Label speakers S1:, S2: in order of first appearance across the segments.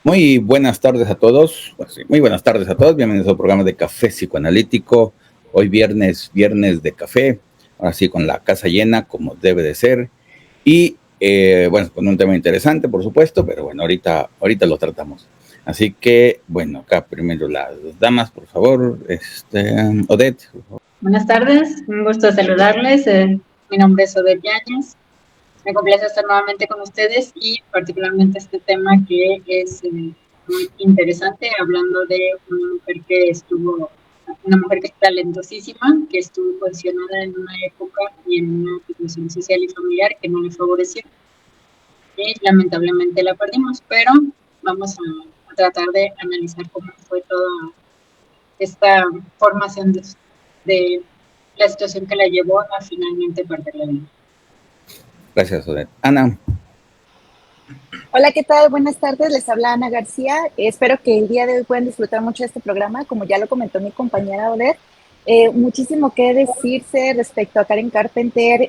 S1: Muy buenas tardes a todos. Bueno, sí, muy buenas tardes a todos. Bienvenidos al programa de Café Psicoanalítico. Hoy viernes de café. Ahora sí, con la casa llena, como debe de ser. Y bueno, con un tema interesante, por supuesto, pero bueno, ahorita lo tratamos. Así que, bueno, acá primero las damas, por favor. Odette, por favor.
S2: Buenas tardes, un gusto saludarles. Mi nombre es Odette Yáñez. Me complace estar nuevamente con ustedes y particularmente este tema que es muy interesante, hablando de una mujer que es talentosísima, que estuvo posicionada en una época y en una situación social y familiar que no le favoreció. Y lamentablemente la perdimos, pero vamos a tratar de analizar cómo fue toda esta formación de la situación que la llevó a finalmente perder la vida.
S1: Gracias, Odette. Ana.
S3: Hola, ¿qué tal? Buenas tardes, les habla Ana García. Espero que el día de hoy puedan disfrutar mucho de este programa, como ya lo comentó mi compañera Odette. Muchísimo que decirse respecto a Karen Carpenter.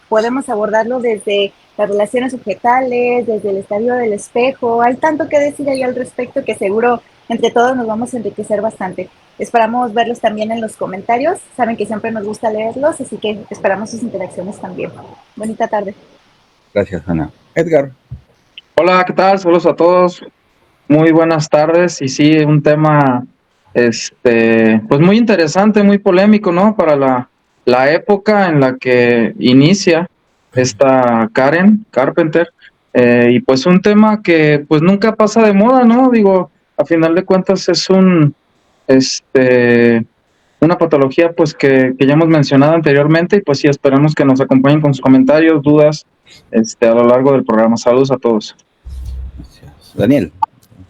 S3: Podemos abordarlo desde las relaciones objetales, desde el estadio del espejo. Hay tanto que decir ahí al respecto que seguro entre todos nos vamos a enriquecer bastante. Esperamos verlos también en los comentarios. Saben que siempre nos gusta leerlos, así que esperamos sus interacciones también. Bonita tarde.
S1: Gracias, Ana. Edgar.
S4: Hola, ¿qué tal? Saludos a todos. Muy buenas tardes. Y sí, un tema, pues muy interesante, muy polémico, ¿no? Para la época en la que inicia esta Karen Carpenter. Y pues un tema que pues nunca pasa de moda, ¿no? Digo, a final de cuentas es una patología pues que ya hemos mencionado anteriormente y pues sí, esperamos que nos acompañen con sus comentarios, dudas, a lo largo del programa. Saludos a todos.
S1: Gracias. Daniel.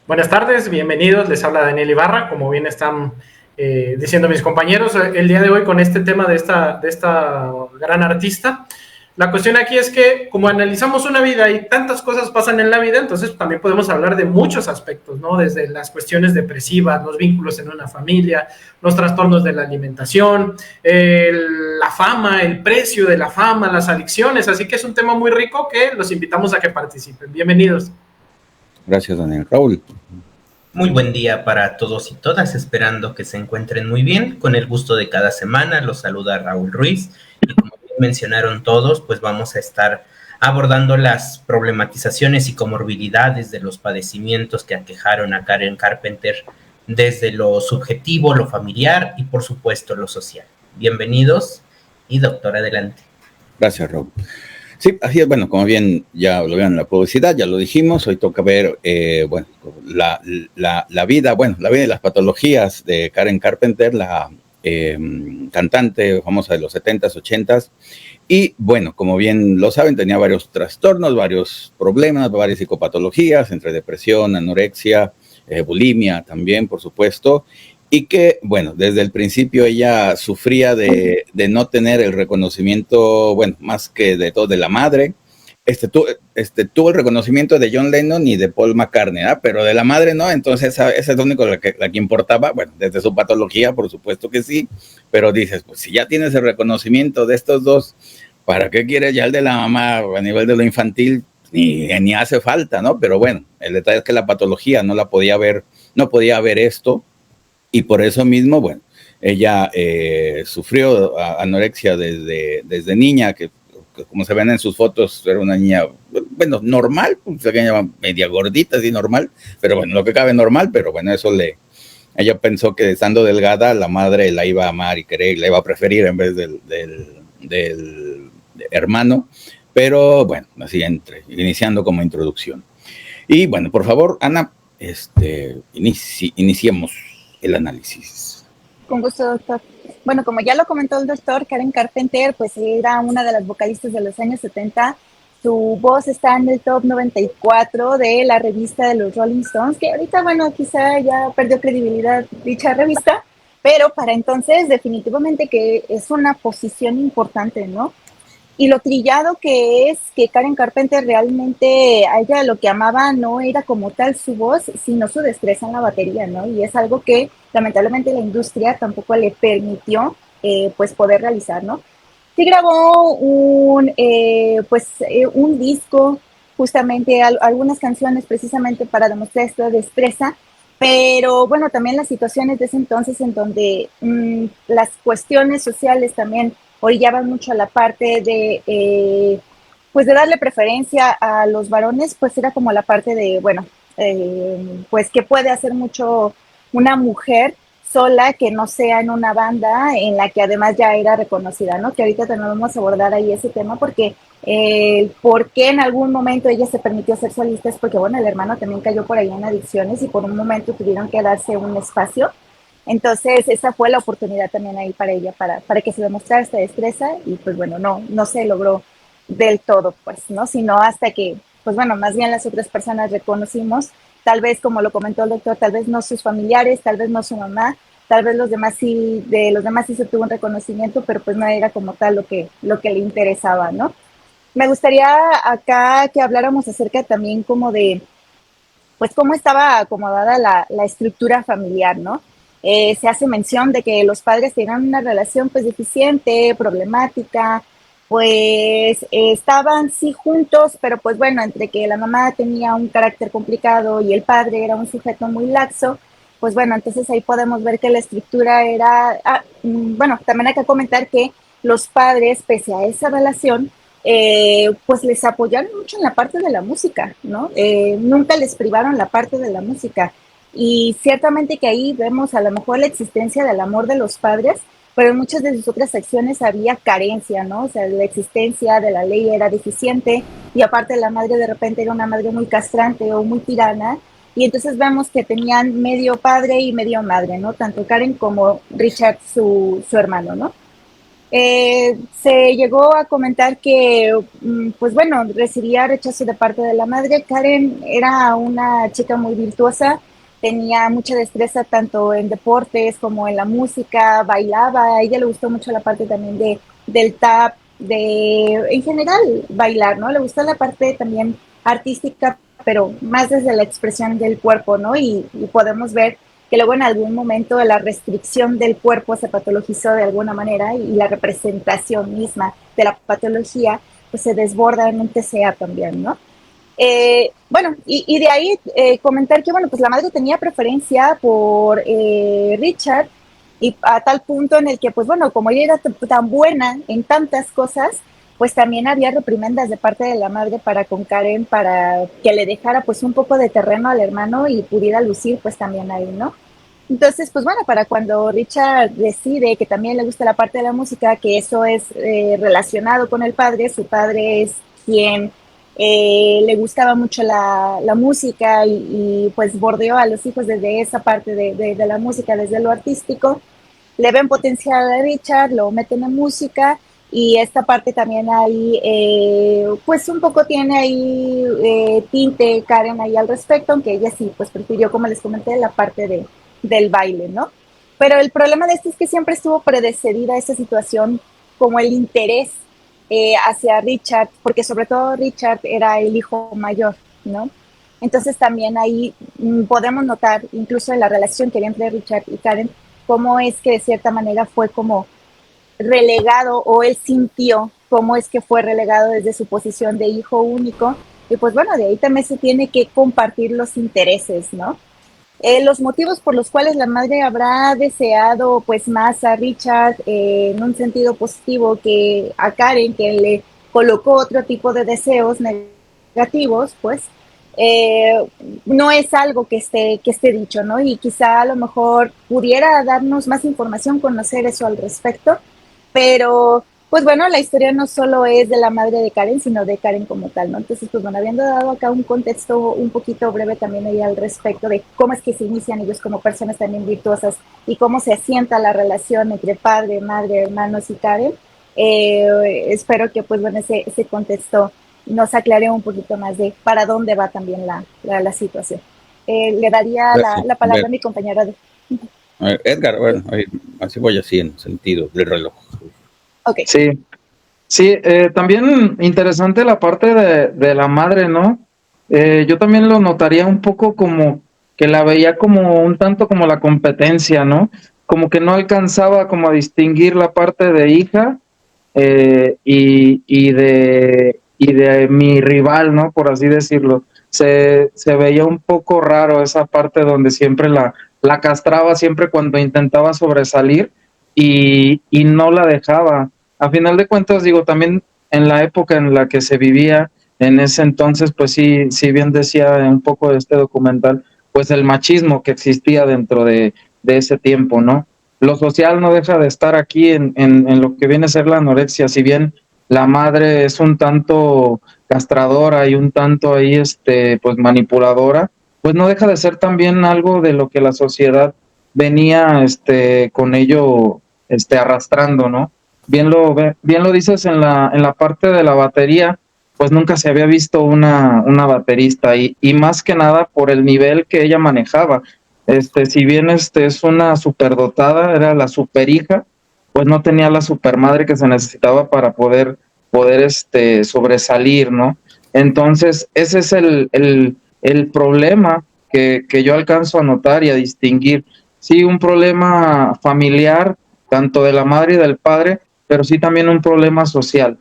S5: Buenas tardes, bienvenidos, les habla Daniel Ibarra, como bien están diciendo mis compañeros, el día de hoy con este tema de esta gran artista. La cuestión aquí es que como analizamos una vida y tantas cosas pasan en la vida, entonces también podemos hablar de muchos aspectos, ¿no? Desde las cuestiones depresivas, los vínculos en una familia, los trastornos de la alimentación, la fama, el precio de la fama, las adicciones, así que es un tema muy rico que los invitamos a que participen. Bienvenidos.
S1: Gracias, Daniel. Raúl.
S6: Muy buen día para todos y todas, esperando que se encuentren muy bien. Con el gusto de cada semana, los saluda Raúl Ruiz. Y como mencionaron todos, pues vamos a estar abordando las problematizaciones y comorbilidades de los padecimientos que aquejaron a Karen Carpenter desde lo subjetivo, lo familiar y por supuesto lo social. Bienvenidos y doctor, adelante.
S1: Gracias, Raúl. Sí, así es. Bueno, como bien ya lo vieron en la publicidad, ya lo dijimos, hoy toca ver, bueno, la vida y las patologías de Karen Carpenter, la cantante famosa de los 70s, 80s, y bueno, como bien lo saben, tenía varios trastornos, varios problemas, varias psicopatologías, entre depresión, anorexia, bulimia también, por supuesto, y que, bueno, desde el principio ella sufría de no tener el reconocimiento, bueno, más que de todo de la madre. Tuvo el reconocimiento de John Lennon y de Paul McCartney, ¿eh? Pero de la madre no, entonces esa es lo único la que importaba. Bueno, desde su patología, por supuesto que sí, pero dices, pues si ya tienes el reconocimiento de estos dos, ¿para qué quieres ya el de la mamá a nivel de lo infantil? Ni hace falta, ¿no? Pero bueno, el detalle es que la patología no la podía ver, no podía ver esto. Y por eso mismo, bueno, ella sufrió anorexia desde niña, que como se ven en sus fotos, era una niña, bueno, normal, media gordita, así normal, pero bueno, lo que cabe normal, pero bueno, ella pensó que estando delgada, la madre la iba a amar y querer, la iba a preferir en vez del hermano, pero bueno, así iniciando como introducción. Y bueno, por favor, Ana, iniciemos el análisis.
S3: Con gusto, doctor. Bueno, como ya lo comentó el doctor, Karen Carpenter, pues era una de las vocalistas de los años 70. Su voz está en el top 94 de la revista de los Rolling Stones, que ahorita, bueno, quizá ya perdió credibilidad dicha revista, pero para entonces definitivamente que es una posición importante, ¿no? Y lo trillado que es que Karen Carpenter realmente, a ella lo que amaba no era como tal su voz, sino su destreza en la batería, ¿no? Y es algo que lamentablemente la industria tampoco le permitió pues poder realizar, ¿no? Sí grabó un disco justamente algunas canciones precisamente para demostrar esta destreza, pero bueno, también las situaciones de ese entonces en donde las cuestiones sociales también orillaban mucho a la parte de, pues de darle preferencia a los varones, pues era como la parte de, bueno, pues que puede hacer mucho una mujer sola que no sea en una banda en la que además ya era reconocida, ¿no? Que ahorita también vamos a abordar ahí ese tema porque por qué en algún momento ella se permitió ser solista es porque, bueno, el hermano también cayó por ahí en adicciones y por un momento tuvieron que darse un espacio. Entonces, esa fue la oportunidad también ahí para ella, para que se demostrara esta destreza y pues bueno, no se logró del todo, pues, ¿no? Sino hasta que, pues bueno, más bien las otras personas reconocimos, tal vez como lo comentó el doctor, tal vez no sus familiares, tal vez no su mamá, tal vez los demás sí, de los demás sí se tuvo un reconocimiento, pero pues no era como tal lo que le interesaba, ¿no? Me gustaría acá que habláramos acerca también como de, pues cómo estaba acomodada la estructura familiar, ¿no? Se hace mención de que los padres tenían una relación pues deficiente, problemática, pues estaban sí juntos, pero pues bueno, entre que la mamá tenía un carácter complicado y el padre era un sujeto muy laxo, pues bueno, entonces ahí podemos ver que la estructura era, bueno, también hay que comentar que los padres, pese a esa relación, pues les apoyaron mucho en la parte de la música, ¿no? Nunca les privaron la parte de la música. Y ciertamente que ahí vemos a lo mejor la existencia del amor de los padres, pero en muchas de sus otras acciones había carencia, ¿no? O sea, la existencia de la ley era deficiente y aparte la madre de repente era una madre muy castrante o muy tirana. Y entonces vemos que tenían medio padre y medio madre, ¿no? Tanto Karen como Richard, su hermano, ¿no? Se llegó a comentar que, pues bueno, recibía rechazo de parte de la madre. Karen era una chica muy virtuosa, tenía mucha destreza tanto en deportes como en la música, bailaba, a ella le gustó mucho la parte también del tap, en general bailar, ¿no? Le gustó la parte también artística, pero más desde la expresión del cuerpo, ¿no? Y podemos ver que luego en algún momento la restricción del cuerpo se patologizó de alguna manera y la representación misma de la patología pues se desborda en un TCA también, ¿no? Bueno, y de ahí comentar que, bueno, pues la madre tenía preferencia por Richard y a tal punto en el que, pues bueno, como ella era tan buena en tantas cosas, pues también había reprimendas de parte de la madre para con Karen para que le dejara pues un poco de terreno al hermano y pudiera lucir pues también ahí, ¿no? Entonces, pues bueno, para cuando Richard decide que también le gusta la parte de la música, que eso es relacionado con el padre, su padre es quien le gustaba mucho la música pues bordeó a los hijos desde esa parte de la música, desde lo artístico, le ven potencial a Richard, lo meten en música y esta parte también ahí, pues un poco tiene ahí tinte Karen ahí al respecto, aunque ella sí, pues prefirió, como les comenté, la parte del baile, ¿no? Pero el problema de esto es que siempre estuvo predecedida esa situación como el interés hacia Richard, porque sobre todo Richard era el hijo mayor, ¿no? Entonces también ahí podemos notar, incluso en la relación que había entre Richard y Karen, cómo es que de cierta manera fue como relegado o él sintió cómo es que fue relegado desde su posición de hijo único. Y pues bueno, de ahí también se tiene que compartir los intereses, ¿no? Los motivos por los cuales la madre habrá deseado pues más a Richard en un sentido positivo que a Karen, que le colocó otro tipo de deseos negativos, pues no es algo que esté dicho, ¿no? Y quizá a lo mejor pudiera darnos más información, conocer eso al respecto, pero pues bueno, la historia no solo es de la madre de Karen, sino de Karen como tal, ¿no? Entonces, pues bueno, habiendo dado acá un contexto un poquito breve también ahí al respecto de cómo es que se inician ellos como personas también virtuosas y cómo se asienta la relación entre padre, madre, hermanos y Karen, espero que pues bueno, ese contexto nos aclare un poquito más de para dónde va también la situación. Le daría la palabra a mi compañera.
S1: Edgar, bueno, así voy así en sentido del reloj.
S3: Okay.
S4: Sí, también interesante la parte de la madre, ¿no? Yo también lo notaría un poco como que la veía como un tanto como la competencia, ¿no? Como que no alcanzaba como a distinguir la parte de hija y de mi rival, ¿no? Por así decirlo. Se veía un poco raro esa parte donde siempre la castraba siempre cuando intentaba sobresalir y no la dejaba. A final de cuentas, digo, también en la época en la que se vivía en ese entonces, pues sí, si bien decía un poco de este documental, pues el machismo que existía dentro de ese tiempo, ¿no? Lo social no deja de estar aquí en lo que viene a ser la anorexia, si bien la madre es un tanto castradora y un tanto ahí, pues manipuladora, pues no deja de ser también algo de lo que la sociedad venía, con ello, arrastrando, ¿no? Bien lo dices en la parte de la batería, pues nunca se había visto una baterista y más que nada por el nivel que ella manejaba. Si bien es una superdotada, era la superhija, pues no tenía la supermadre que se necesitaba para poder sobresalir, ¿no? Entonces, ese es el problema que yo alcanzo a notar y a distinguir. Sí, un problema familiar, tanto de la madre y del padre, pero sí también un problema social.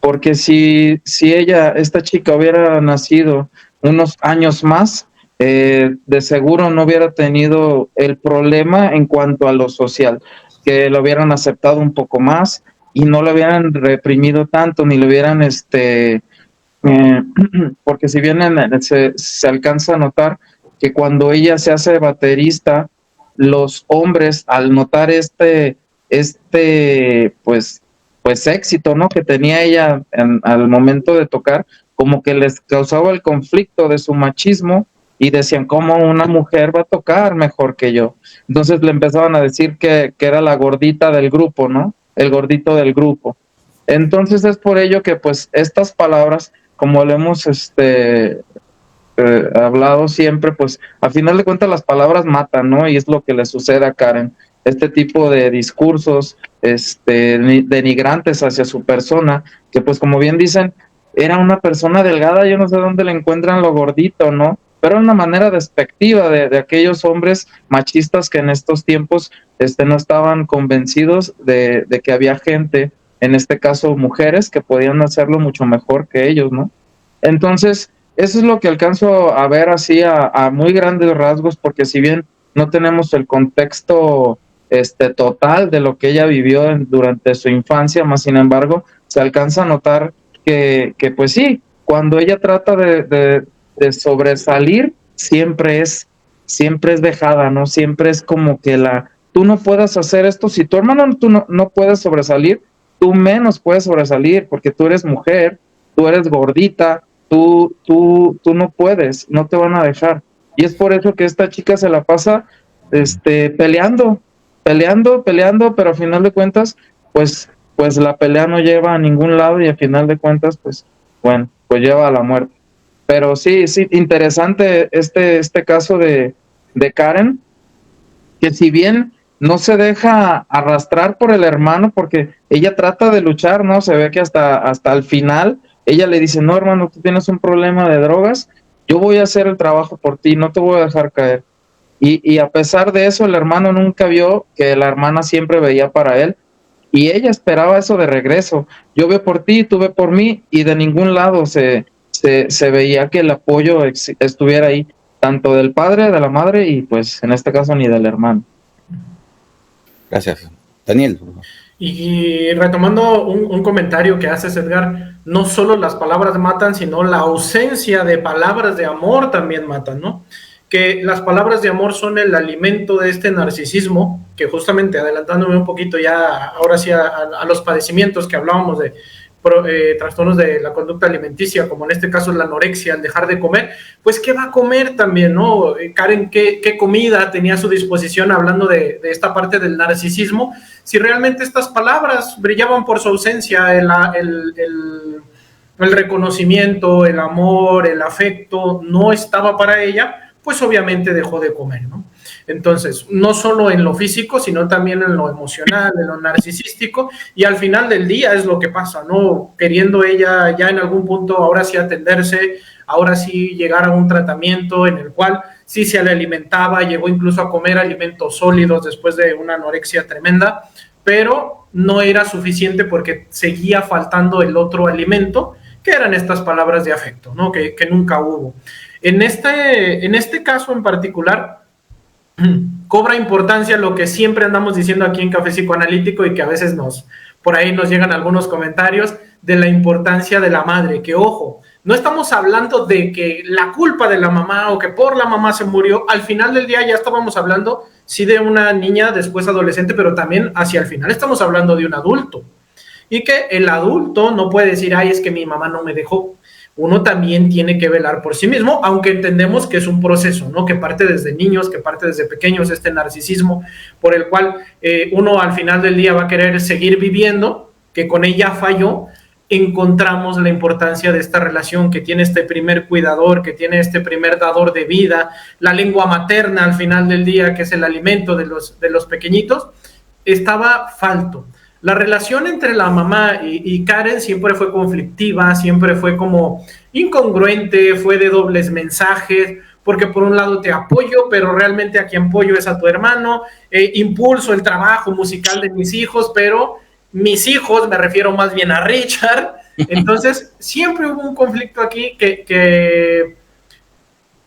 S4: Porque si esta chica hubiera nacido unos años más, de seguro no hubiera tenido el problema en cuanto a lo social, que lo hubieran aceptado un poco más y no lo hubieran reprimido tanto, ni lo hubieran, porque si bien se alcanza a notar que cuando ella se hace baterista, los hombres al notar pues éxito, ¿no? Que tenía ella al momento de tocar, como que les causaba el conflicto de su machismo y decían, ¿cómo una mujer va a tocar mejor que yo? Entonces le empezaban a decir que era la gordita del grupo, ¿no? El gordito del grupo. Entonces es por ello que pues estas palabras, como lo hemos hablado siempre, pues a final de cuentas las palabras matan, ¿no? Y es lo que le sucede a Karen. Este tipo de discursos denigrantes hacia su persona, que pues como bien dicen, era una persona delgada, yo no sé dónde le encuentran lo gordito, ¿no? Pero era una manera despectiva de aquellos hombres machistas que en estos tiempos no estaban convencidos de que había gente, en este caso mujeres, que podían hacerlo mucho mejor que ellos, ¿no? Entonces, eso es lo que alcanzo a ver así a muy grandes rasgos, porque si bien no tenemos el contexto total de lo que ella vivió durante su infancia, más sin embargo, se alcanza a notar que pues sí, cuando ella trata de sobresalir, siempre es dejada, ¿no? Siempre es como que tú no puedes hacer esto, si tu hermano tú no puedes sobresalir, tú menos puedes sobresalir, porque tú eres mujer, tú eres gordita, tú no puedes, no te van a dejar. Y es por eso que esta chica se la pasa peleando, pero a final de cuentas, pues la pelea no lleva a ningún lado y a final de cuentas, pues bueno, pues lleva a la muerte. Pero sí, interesante este caso de Karen, que si bien no se deja arrastrar por el hermano, porque ella trata de luchar, ¿no? Se ve que hasta el final ella le dice, no, hermano, tú tienes un problema de drogas, yo voy a hacer el trabajo por ti, no te voy a dejar caer. Y a pesar de eso, el hermano nunca vio que la hermana siempre veía para él, y ella esperaba eso de regreso. Yo veo por ti, tú ve por mí, y de ningún lado se veía que el apoyo estuviera ahí, tanto del padre, de la madre, y pues en este caso ni del hermano.
S1: Gracias. Daniel.
S5: Y retomando un comentario que haces, Edgar, no solo las palabras matan, sino la ausencia de palabras de amor también matan, ¿no? Que las palabras de amor son el alimento de este narcisismo, que justamente adelantándome un poquito ya, ahora sí a los padecimientos que hablábamos de trastornos de la conducta alimenticia, como en este caso la anorexia, el dejar de comer, pues ¿qué va a comer también, no? Karen, ¿qué comida tenía a su disposición hablando de esta parte del narcisismo? Si realmente estas palabras brillaban por su ausencia, el reconocimiento, el amor, el afecto, no estaba para ella, pues obviamente dejó de comer, ¿no? Entonces, no solo en lo físico, sino también en lo emocional, en lo narcisístico, y al final del día es lo que pasa, ¿no? Queriendo ella ya en algún punto ahora sí atenderse, ahora sí llegar a un tratamiento en el cual sí se le alimentaba, llegó incluso a comer alimentos sólidos después de una anorexia tremenda, pero no era suficiente porque seguía faltando el otro alimento, que eran estas palabras de afecto, ¿no? Que nunca hubo. En este caso en particular, cobra importancia lo que siempre andamos diciendo aquí en Café Psicoanalítico y que a veces por ahí nos llegan algunos comentarios de la importancia de la madre, que ojo, no estamos hablando de que la culpa de la mamá o que por la mamá se murió, al final del día ya estábamos hablando, sí, de una niña, después adolescente, pero también hacia el final estamos hablando de un adulto. Y que el adulto no puede decir, ay, es que mi mamá no me dejó. Uno también tiene que velar por sí mismo, aunque entendemos que es un proceso, ¿no? Que parte desde niños, que parte desde pequeños, este narcisismo por el cual uno al final del día va a querer seguir viviendo, que con ella falló. Encontramos la importancia de esta relación que tiene este primer cuidador, que tiene este primer dador de vida, la lengua materna al final del día, que es el alimento de los pequeñitos, estaba falto. La relación entre la mamá y Karen siempre fue conflictiva, siempre fue como incongruente, fue de dobles mensajes, porque por un lado te apoyo, pero realmente a quien apoyo es a tu hermano, impulso el trabajo musical de mis hijos, pero mis hijos, me refiero más bien a Richard. Entonces siempre hubo un conflicto aquí que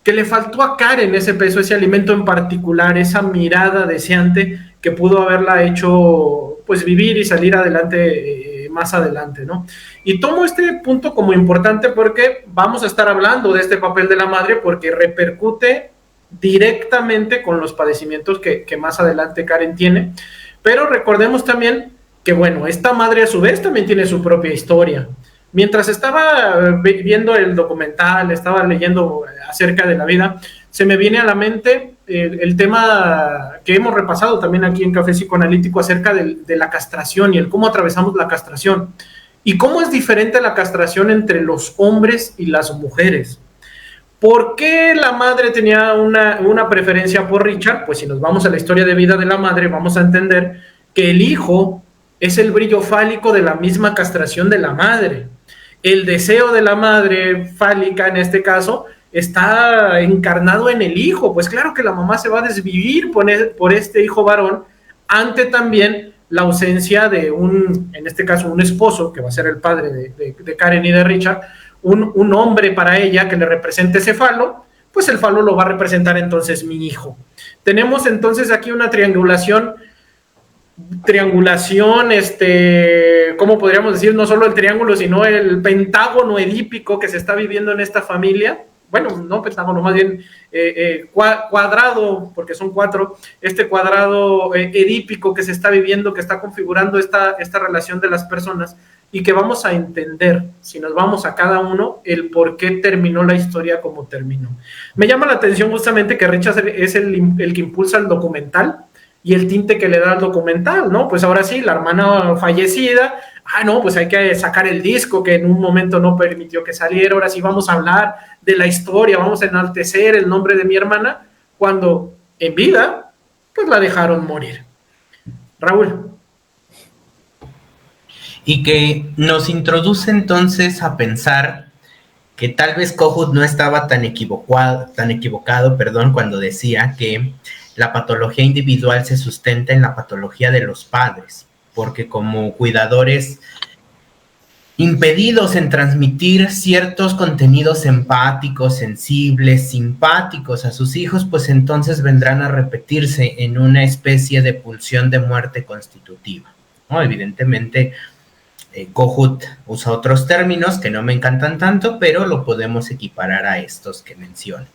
S5: le faltó a Karen ese peso, ese alimento en particular, esa mirada deseante que pudo haberla hecho pues vivir y salir adelante más adelante, ¿no? Y tomo este punto como importante porque vamos a estar hablando de este papel de la madre porque repercute directamente con los padecimientos que más adelante Karen tiene, pero recordemos también que, bueno, esta madre a su vez también tiene su propia historia. Mientras estaba viendo el documental, estaba leyendo acerca de la vida, se me viene a la mente el tema que hemos repasado también aquí en Café Psicoanalítico acerca de la castración y el cómo atravesamos la castración y cómo es diferente la castración entre los hombres y las mujeres. ¿Por qué la madre tenía una preferencia por Richard? Pues si nos vamos a la historia de vida de la madre, vamos a entender que el hijo es el brillo fálico de la misma castración de la madre. El deseo de la madre fálica, en este caso, está encarnado en el hijo. Pues claro que la mamá se va a desvivir por este hijo varón, ante también la ausencia de en este caso, un esposo, que va a ser el padre de Karen y de Richard, un hombre para ella que le represente ese falo, pues el falo lo va a representar entonces mi hijo. Tenemos entonces aquí una triangulación, ¿cómo podríamos decir? No solo el triángulo, sino el pentágono edípico que se está viviendo en esta familia. Bueno, no pentágono, más bien cuadrado, porque son 4, este cuadrado edípico que se está viviendo, que está configurando esta relación de las personas, y que vamos a entender, si nos vamos a cada uno, el por qué terminó la historia como terminó. Me llama la atención justamente que Richard es el que impulsa el documental, y el tinte que le da al documental, ¿no? Pues ahora sí, la hermana fallecida, no, pues hay que sacar el disco que en un momento no permitió que saliera, ahora sí vamos a hablar de la historia, vamos a enaltecer el nombre de mi hermana, cuando en vida, pues la dejaron morir. Raúl.
S6: Y que nos introduce entonces a pensar que tal vez Kohut no estaba tan equivocado, cuando decía que la patología individual se sustenta en la patología de los padres, porque como cuidadores impedidos en transmitir ciertos contenidos empáticos, sensibles, simpáticos a sus hijos, pues entonces vendrán a repetirse en una especie de pulsión de muerte constitutiva, ¿no? Evidentemente, Kohut usa otros términos que no me encantan tanto, pero lo podemos equiparar a estos que menciono.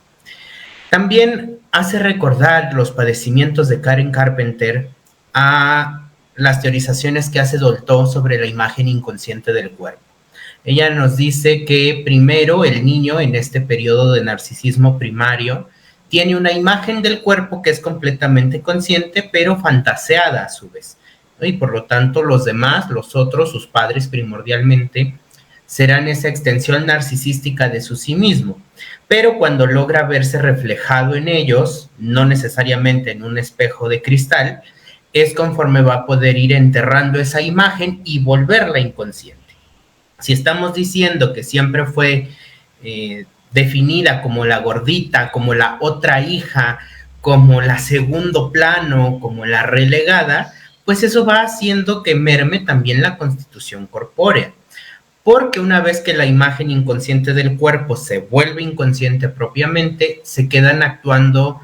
S6: También hace recordar los padecimientos de Karen Carpenter a las teorizaciones que hace Dolto sobre la imagen inconsciente del cuerpo. Ella nos dice que primero el niño en este periodo de narcisismo primario tiene una imagen del cuerpo que es completamente consciente, pero fantaseada a su vez, ¿no? Y por lo tanto los demás, los otros, sus padres primordialmente, serán esa extensión narcisística de su sí mismo. Pero cuando logra verse reflejado en ellos, no necesariamente en un espejo de cristal, es conforme va a poder ir enterrando esa imagen y volverla inconsciente. Si estamos diciendo que siempre fue definida como la gordita, como la otra hija, como la segundo plano, como la relegada, pues eso va haciendo que merme también la constitución corpórea. porque una vez que la imagen inconsciente del cuerpo se vuelve inconsciente propiamente, se quedan actuando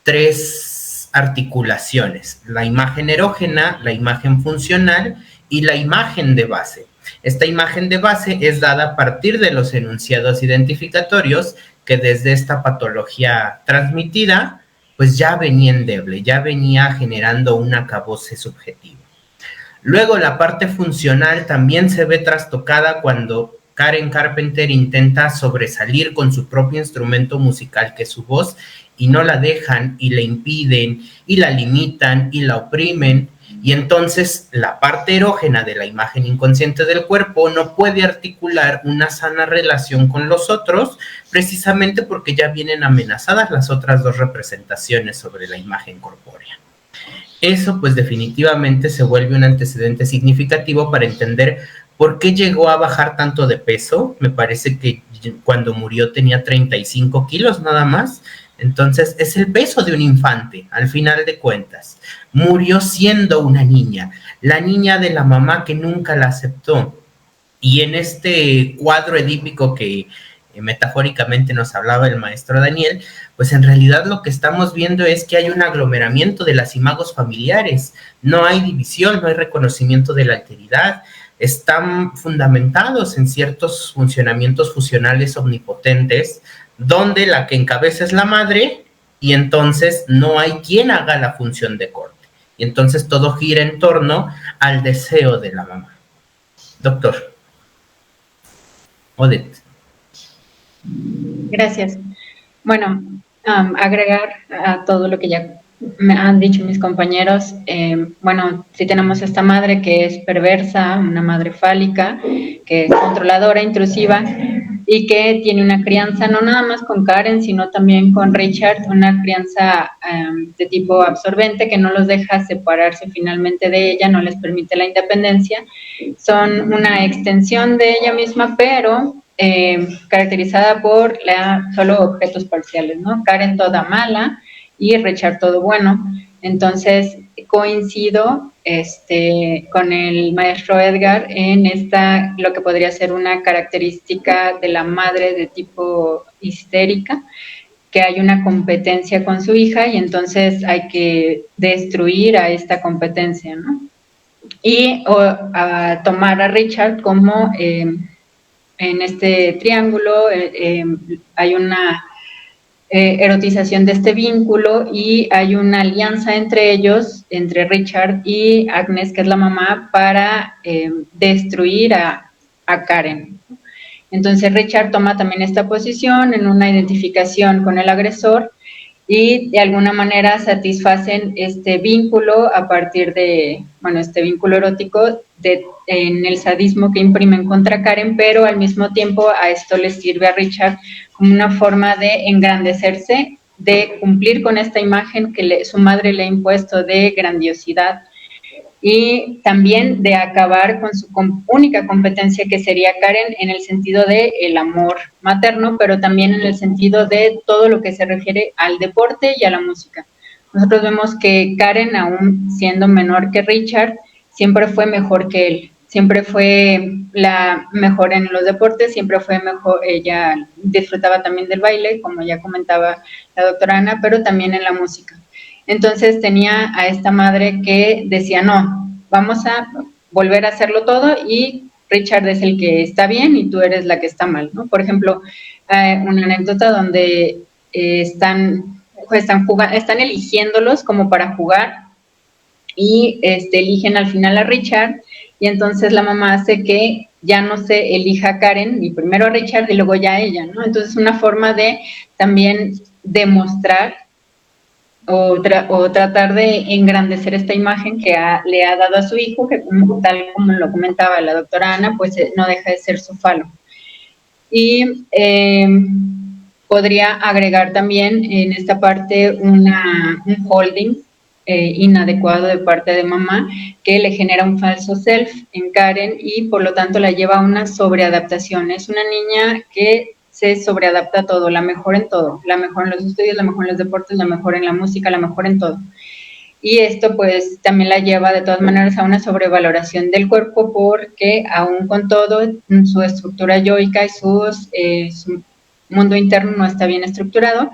S6: 3 articulaciones: la imagen erógena, la imagen funcional y la imagen de base. Esta imagen de base es dada a partir de los enunciados identificatorios que desde esta patología transmitida, pues ya venía endeble, ya venía generando un acabose subjetivo. Luego la parte funcional también se ve trastocada cuando Karen Carpenter intenta sobresalir con su propio instrumento musical, que es su voz, y no la dejan y le impiden y la limitan y la oprimen, y entonces la parte erógena de la imagen inconsciente del cuerpo no puede articular una sana relación con los otros, precisamente porque ya vienen amenazadas las otras 2 representaciones sobre la imagen corpórea. Eso pues definitivamente se vuelve un antecedente significativo para entender por qué llegó a bajar tanto de peso. Me parece que cuando murió tenía 35 kilos nada más. Entonces es el peso de un infante, al final de cuentas. Murió siendo una niña, la niña de la mamá que nunca la aceptó. Y en este cuadro edípico que metafóricamente nos hablaba el maestro Daniel, pues en realidad lo que estamos viendo es que hay un aglomeramiento de las imagos familiares. No hay división, no hay reconocimiento de la alteridad. Están fundamentados en ciertos funcionamientos fusionales omnipotentes, donde la que encabeza es la madre, y entonces no hay quien haga la función de corte. Y entonces todo gira en torno al deseo de la mamá. Doctor. Odette.
S2: Gracias. Bueno, agregar a todo lo que ya me han dicho mis compañeros, bueno, sí tenemos esta madre que es perversa, una madre fálica, que es controladora, intrusiva, y que tiene una crianza no nada más con Karen, sino también con Richard, una crianza de tipo absorbente que no los deja separarse finalmente de ella, no les permite la independencia. Son una extensión de ella misma, pero caracterizada por solo objetos parciales, ¿no? Karen toda mala y Richard todo bueno. Entonces coincido con el maestro Edgar en lo que podría ser una característica de la madre de tipo histérica, que hay una competencia con su hija y entonces hay que destruir a esta competencia, ¿no? Y a tomar a Richard como en este triángulo hay una erotización de este vínculo y hay una alianza entre ellos, entre Richard y Agnes, que es la mamá, para destruir a Karen. Entonces Richard toma también esta posición en una identificación con el agresor y de alguna manera satisfacen este vínculo a partir de, bueno, este vínculo erótico en el sadismo que imprimen contra Karen, pero al mismo tiempo a esto le sirve a Richard como una forma de engrandecerse, de cumplir con esta imagen que su madre le ha impuesto de grandiosidad y también de acabar con su única competencia que sería Karen en el sentido de el amor materno, pero también en el sentido de todo lo que se refiere al deporte y a la música. Nosotros vemos que Karen, aún siendo menor que Richard, siempre fue mejor que él, siempre fue la mejor en los deportes, siempre fue mejor, ella disfrutaba también del baile, como ya comentaba la doctora Ana, pero también en la música. Entonces tenía a esta madre que decía, no, vamos a volver a hacerlo todo y Richard es el que está bien y tú eres la que está mal, ¿no? Por ejemplo, una anécdota donde están eligiéndolos como para jugar y eligen al final a Richard y entonces la mamá hace que ya no se elija a Karen, ni primero a Richard y luego ya a ella, ¿no? Entonces una forma de también demostrar o tratar de engrandecer esta imagen que le ha dado a su hijo, que tal como lo comentaba la doctora Ana, pues no deja de ser su falo. Y podría agregar también en esta parte un holding inadecuado de parte de mamá, que le genera un falso self en Karen y por lo tanto la lleva a una sobreadaptación. Es una niña que se sobreadapta a todo, la mejor en todo, la mejor en los estudios, la mejor en los deportes, la mejor en la música, la mejor en todo. y esto pues también la lleva de todas maneras a una sobrevaloración del cuerpo porque aún con todo su estructura yoica y su mundo interno no está bien estructurado,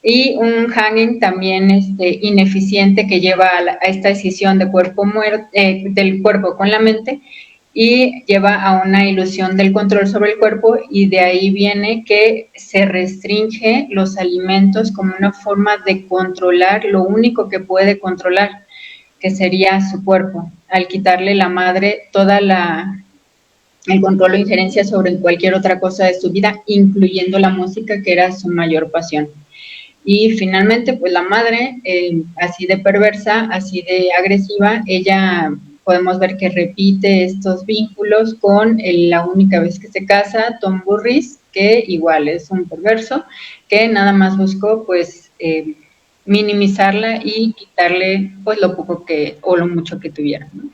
S2: y un hanging también ineficiente que lleva a esta decisión de cuerpo muerto, del cuerpo con la mente, y lleva a una ilusión del control sobre el cuerpo, y de ahí viene que se restringe los alimentos como una forma de controlar lo único que puede controlar, que sería su cuerpo, al quitarle la madre toda el control o injerencia sobre cualquier otra cosa de su vida, incluyendo la música, que era su mayor pasión. Y finalmente, pues la madre, así de perversa, así de agresiva, ella podemos ver que repite estos vínculos con la única vez que se casa, Tom Burris, que igual es un perverso, que nada más buscó pues minimizarla y quitarle pues lo poco que o lo mucho que tuviera, ¿no?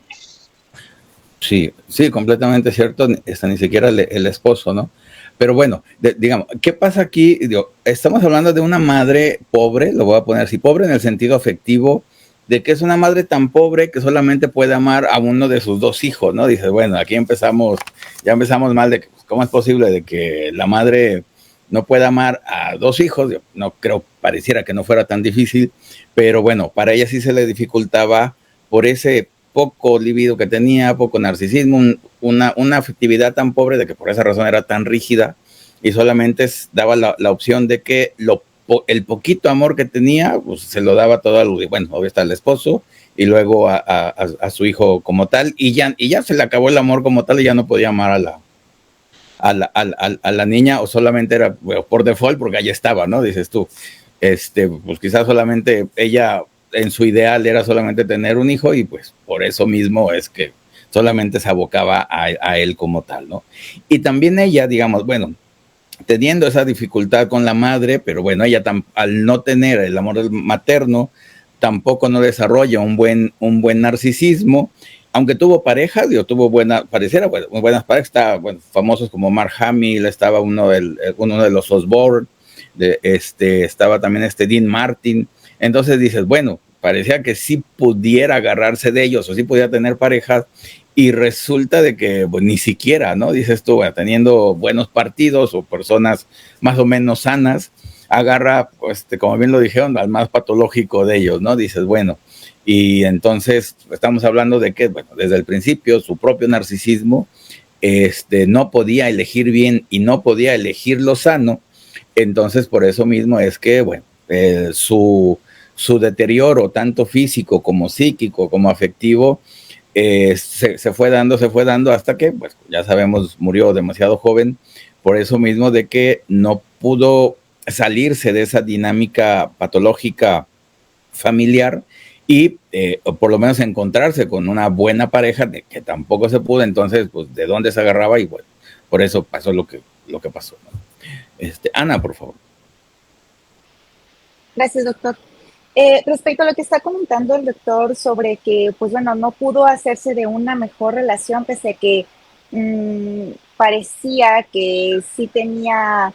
S1: Sí, sí, completamente cierto, ni siquiera el esposo, ¿no? Pero bueno, digamos, ¿qué pasa aquí? Digo, estamos hablando de una madre pobre, lo voy a poner así, pobre en el sentido afectivo, de que es una madre tan pobre que solamente puede amar a uno de sus dos hijos, ¿no? Dices, bueno, aquí ya empezamos mal de que, ¿cómo es posible de que la madre no pueda amar a dos hijos? Yo no creo, pareciera que no fuera tan difícil, pero bueno, para ella sí se le dificultaba por ese poco libido que tenía, poco narcisismo, una afectividad tan pobre de que por esa razón era tan rígida y solamente daba la opción de que el poquito amor que tenía, pues se lo daba todo bueno, obviamente al esposo y luego a su hijo como tal, y ya se le acabó el amor como tal y ya no podía amar a la niña, o solamente era bueno, por default porque allá estaba, ¿no? Dices tú, pues quizás solamente ella en su ideal era solamente tener un hijo y pues por eso mismo es que solamente se abocaba a él como tal, ¿no? Y también ella, digamos, bueno, teniendo esa dificultad con la madre, pero bueno, ella al no tener el amor materno, tampoco no desarrolla un buen narcisismo, aunque tuvo parejas, pareciera muy buenas parejas, estaba, bueno, famosos como Mark Hamill, estaba uno de los Osborne, estaba también Dean Martin. Entonces dices, bueno, parecía que sí pudiera agarrarse de ellos o sí podía tener parejas, y resulta de que pues, ni siquiera, ¿no? Dices tú, bueno, teniendo buenos partidos o personas más o menos sanas, agarra, pues, como bien lo dijeron, al más patológico de ellos, ¿no? Dices, bueno, y entonces estamos hablando de que, bueno, desde el principio su propio narcisismo no podía elegir bien y no podía elegir lo sano. Entonces por eso mismo es que, bueno, su deterioro, tanto físico como psíquico, como afectivo, se fue dando hasta que, pues ya sabemos, murió demasiado joven, por eso mismo de que no pudo salirse de esa dinámica patológica familiar y por lo menos encontrarse con una buena pareja, de que tampoco se pudo. Entonces, pues, ¿de dónde se agarraba? Y bueno, por eso pasó lo que pasó, ¿no? Ana, por favor.
S3: Gracias, doctor. Respecto a lo que está comentando el doctor sobre que, pues bueno, no pudo hacerse de una mejor relación, pese a que parecía que sí tenía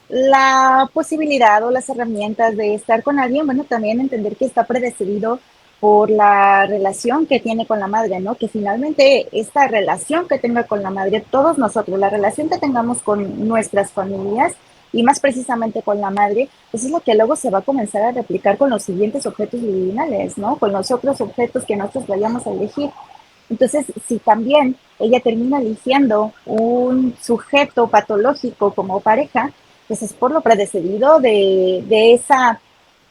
S3: la posibilidad o las herramientas de estar con alguien, bueno, también entender que está predecido por la relación que tiene con la madre, ¿no? Que finalmente esta relación que tenga con la madre, todos nosotros, la relación que tengamos con nuestras familias y más precisamente con la madre, pues es lo que luego se va a comenzar a replicar con los siguientes objetos libidinales, ¿no? Con los otros objetos que nosotros vayamos a elegir. Entonces, si también ella termina eligiendo un sujeto patológico como pareja, pues es por lo predecido de esa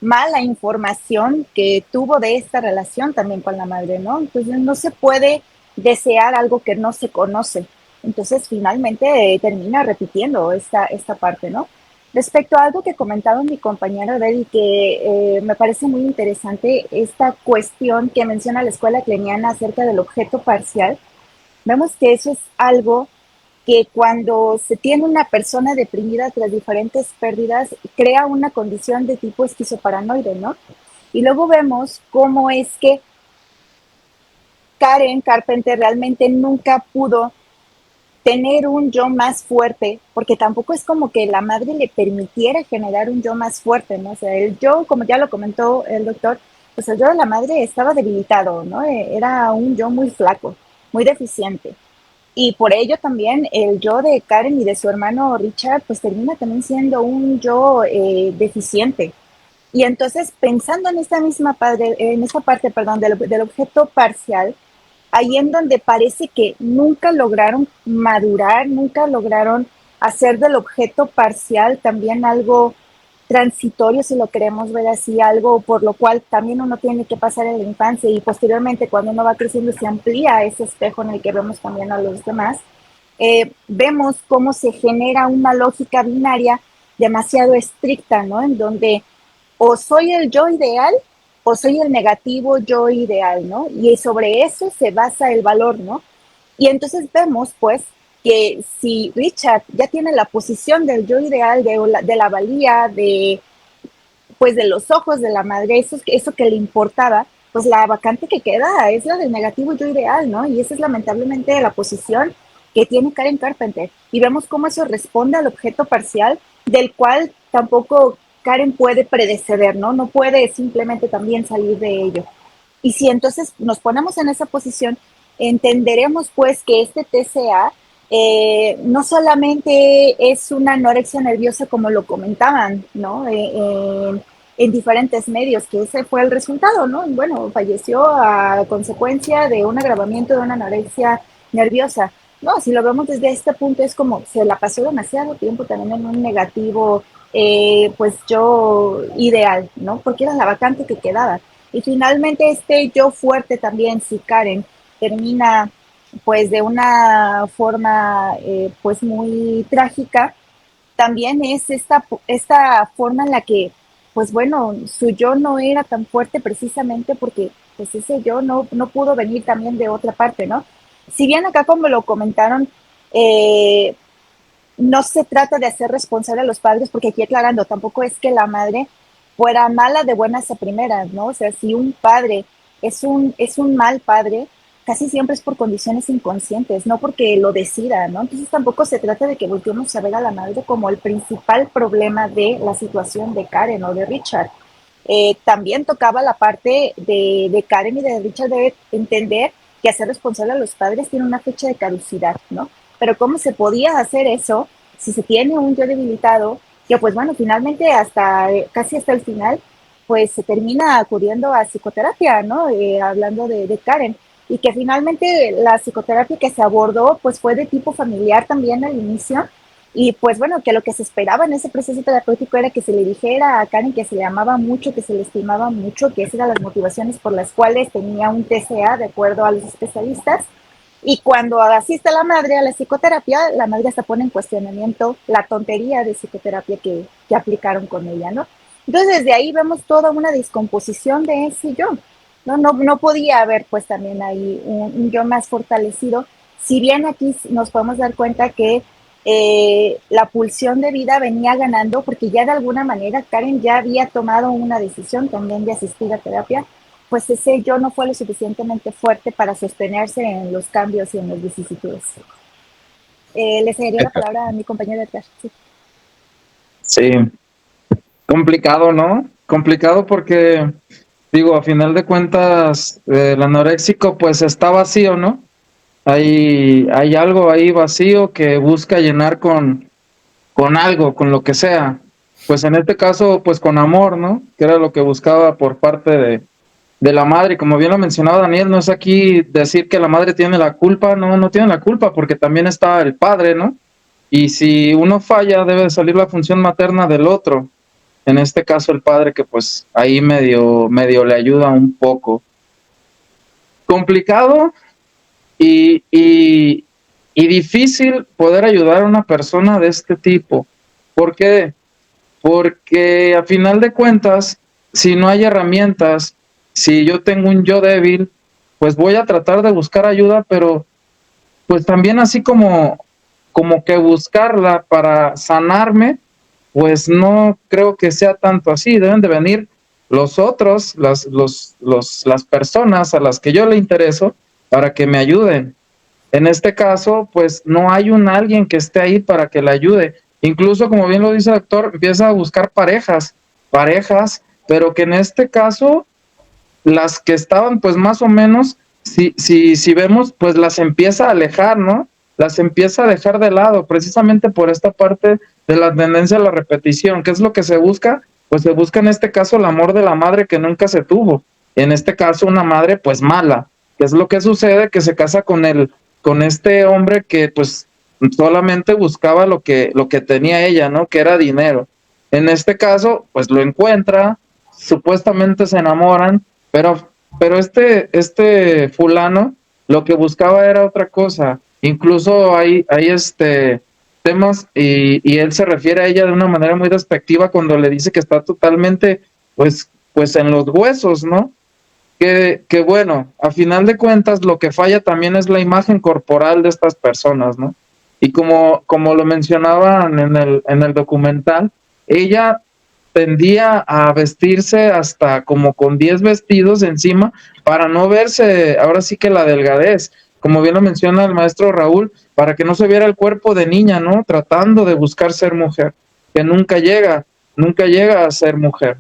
S3: mala información que tuvo de esta relación también con la madre, ¿no? Entonces no se puede desear algo que no se conoce. Entonces finalmente termina repitiendo esta parte, ¿no? Respecto a algo que comentaba mi compañero Dedi, que me parece muy interesante, esta cuestión que menciona la escuela kleniana acerca del objeto parcial, vemos que eso es algo que cuando se tiene una persona deprimida tras diferentes pérdidas, crea una condición de tipo esquizoparanoide, ¿no? Y luego vemos cómo es que Karen Carpenter realmente nunca pudo tener un yo más fuerte, porque tampoco es como que la madre le permitiera generar un yo más fuerte, ¿no? O sea, el yo, como ya lo comentó el doctor, pues el yo de la madre estaba debilitado, ¿no? Era un yo muy flaco, muy deficiente. Y por ello también el yo de Karen y de su hermano Richard, pues termina también siendo un yo deficiente. Y entonces, pensando en esta misma en esta parte, perdón, del objeto parcial, ahí en donde parece que nunca lograron madurar, nunca lograron hacer del objeto parcial también algo transitorio, si lo queremos ver así, algo por lo cual también uno tiene que pasar en la infancia y posteriormente cuando uno va creciendo se amplía ese espejo en el que vemos también a los demás. Vemos cómo se genera una lógica binaria demasiado estricta, ¿no? En donde o soy el yo ideal o soy el negativo yo ideal, ¿no? Y sobre eso se basa el valor, ¿no? Y entonces vemos, pues, que si Richard ya tiene la posición del yo ideal, de la valía, pues, de los ojos de la madre, eso que le importaba, pues la vacante que queda es la del negativo yo ideal, ¿no? Y esa es lamentablemente la posición que tiene Karen Carpenter. Y vemos cómo eso responde al objeto parcial, del cual tampoco Karen puede predeceder, ¿no? No puede simplemente también salir de ello. Y si entonces nos ponemos en esa posición, entenderemos pues que este TCA no solamente es una anorexia nerviosa como lo comentaban, ¿no? En diferentes medios, que ese fue el resultado, ¿no? Bueno, falleció a consecuencia de un agravamiento de una anorexia nerviosa. No, si lo vemos desde este punto es como se la pasó demasiado tiempo también en un negativo, pues yo ideal, ¿no? Porque era la vacante que quedaba. Y finalmente este yo fuerte también, si Karen termina pues de una forma pues muy trágica, también es esta forma en la que pues bueno, su yo no era tan fuerte precisamente porque pues ese yo no pudo venir también de otra parte, ¿no? Si bien acá como lo comentaron, no se trata de hacer responsable a los padres, porque aquí aclarando, tampoco es que la madre fuera mala de buenas a primeras, ¿no? O sea, si un padre es un mal padre, casi siempre es por condiciones inconscientes, no porque lo decida, ¿no? Entonces tampoco se trata de que volteemos a ver a la madre como el principal problema de la situación de Karen o de Richard. También tocaba la parte de Karen y de Richard de entender que hacer responsable a los padres tiene una fecha de caducidad, ¿no? Pero ¿cómo se podía hacer eso si se tiene un yo debilitado que pues bueno, finalmente casi hasta el final, pues se termina acudiendo a psicoterapia, ¿no? Hablando de Karen, y que finalmente la psicoterapia que se abordó pues fue de tipo familiar también al inicio, y pues bueno, que lo que se esperaba en ese proceso terapéutico era que se le dijera a Karen que se le amaba mucho, que se le estimaba mucho, que esas eran las motivaciones por las cuales tenía un TCA de acuerdo a los especialistas. Y cuando asiste la madre a la psicoterapia, la madre hasta pone en cuestionamiento la tontería de psicoterapia que aplicaron con ella, ¿no? Entonces, desde ahí vemos toda una descomposición de ese yo, ¿no? No podía haber, pues, también ahí un yo más fortalecido. Si bien aquí nos podemos dar cuenta que la pulsión de vida venía ganando, porque ya de alguna manera Karen ya había tomado una decisión también de asistir a terapia, pues ese yo no fue lo suficientemente fuerte para sostenerse en los cambios y en las vicisitudes. Le cedería la palabra a mi compañero de atrás. Sí.
S4: Sí, complicado, ¿no? Complicado porque, digo, a final de cuentas, el anoréxico pues está vacío, ¿no? Hay algo ahí vacío que busca llenar con algo, con lo que sea. Pues en este caso, pues con amor, ¿no? Que era lo que buscaba por parte de la madre. Y como bien lo mencionaba Daniel, no es aquí decir que la madre tiene la culpa, no tiene la culpa, porque también está el padre, ¿no? Y si uno falla, debe salir la función materna del otro. En este caso el padre, que pues ahí medio le ayuda un poco. Complicado y difícil poder ayudar a una persona de este tipo. ¿Por qué? Porque a final de cuentas, si no hay herramientas, si yo tengo un yo débil, pues voy a tratar de buscar ayuda, pero pues también así como que buscarla para sanarme, pues no creo que sea tanto así. Deben de venir los otros, las personas a las que yo le intereso para que me ayuden. En este caso, pues no hay alguien que esté ahí para que le ayude. Incluso, como bien lo dice el doctor, empieza a buscar parejas, pero que en este caso las que estaban pues más o menos, si vemos, pues las empieza a alejar, ¿no? Las empieza a dejar de lado, precisamente por esta parte de la tendencia a la repetición. ¿Qué es lo que se busca? Pues se busca en este caso el amor de la madre que nunca se tuvo. En este caso una madre pues mala. ¿Qué es lo que sucede? Que se casa con este hombre que pues solamente buscaba lo que tenía ella, ¿no? Que era dinero. En este caso pues lo encuentra, supuestamente se enamoran, pero este fulano lo que buscaba era otra cosa. Incluso hay temas y él se refiere a ella de una manera muy despectiva cuando le dice que está totalmente pues en los huesos, ¿no? Que bueno, a final de cuentas lo que falla también es la imagen corporal de estas personas, ¿no? Y como lo mencionaban en el documental, ella tendía a vestirse hasta como con 10 vestidos encima para no verse, ahora sí que la delgadez, como bien lo menciona el maestro Raúl, para que no se viera el cuerpo de niña, ¿no? Tratando de buscar ser mujer, que nunca llega a ser mujer.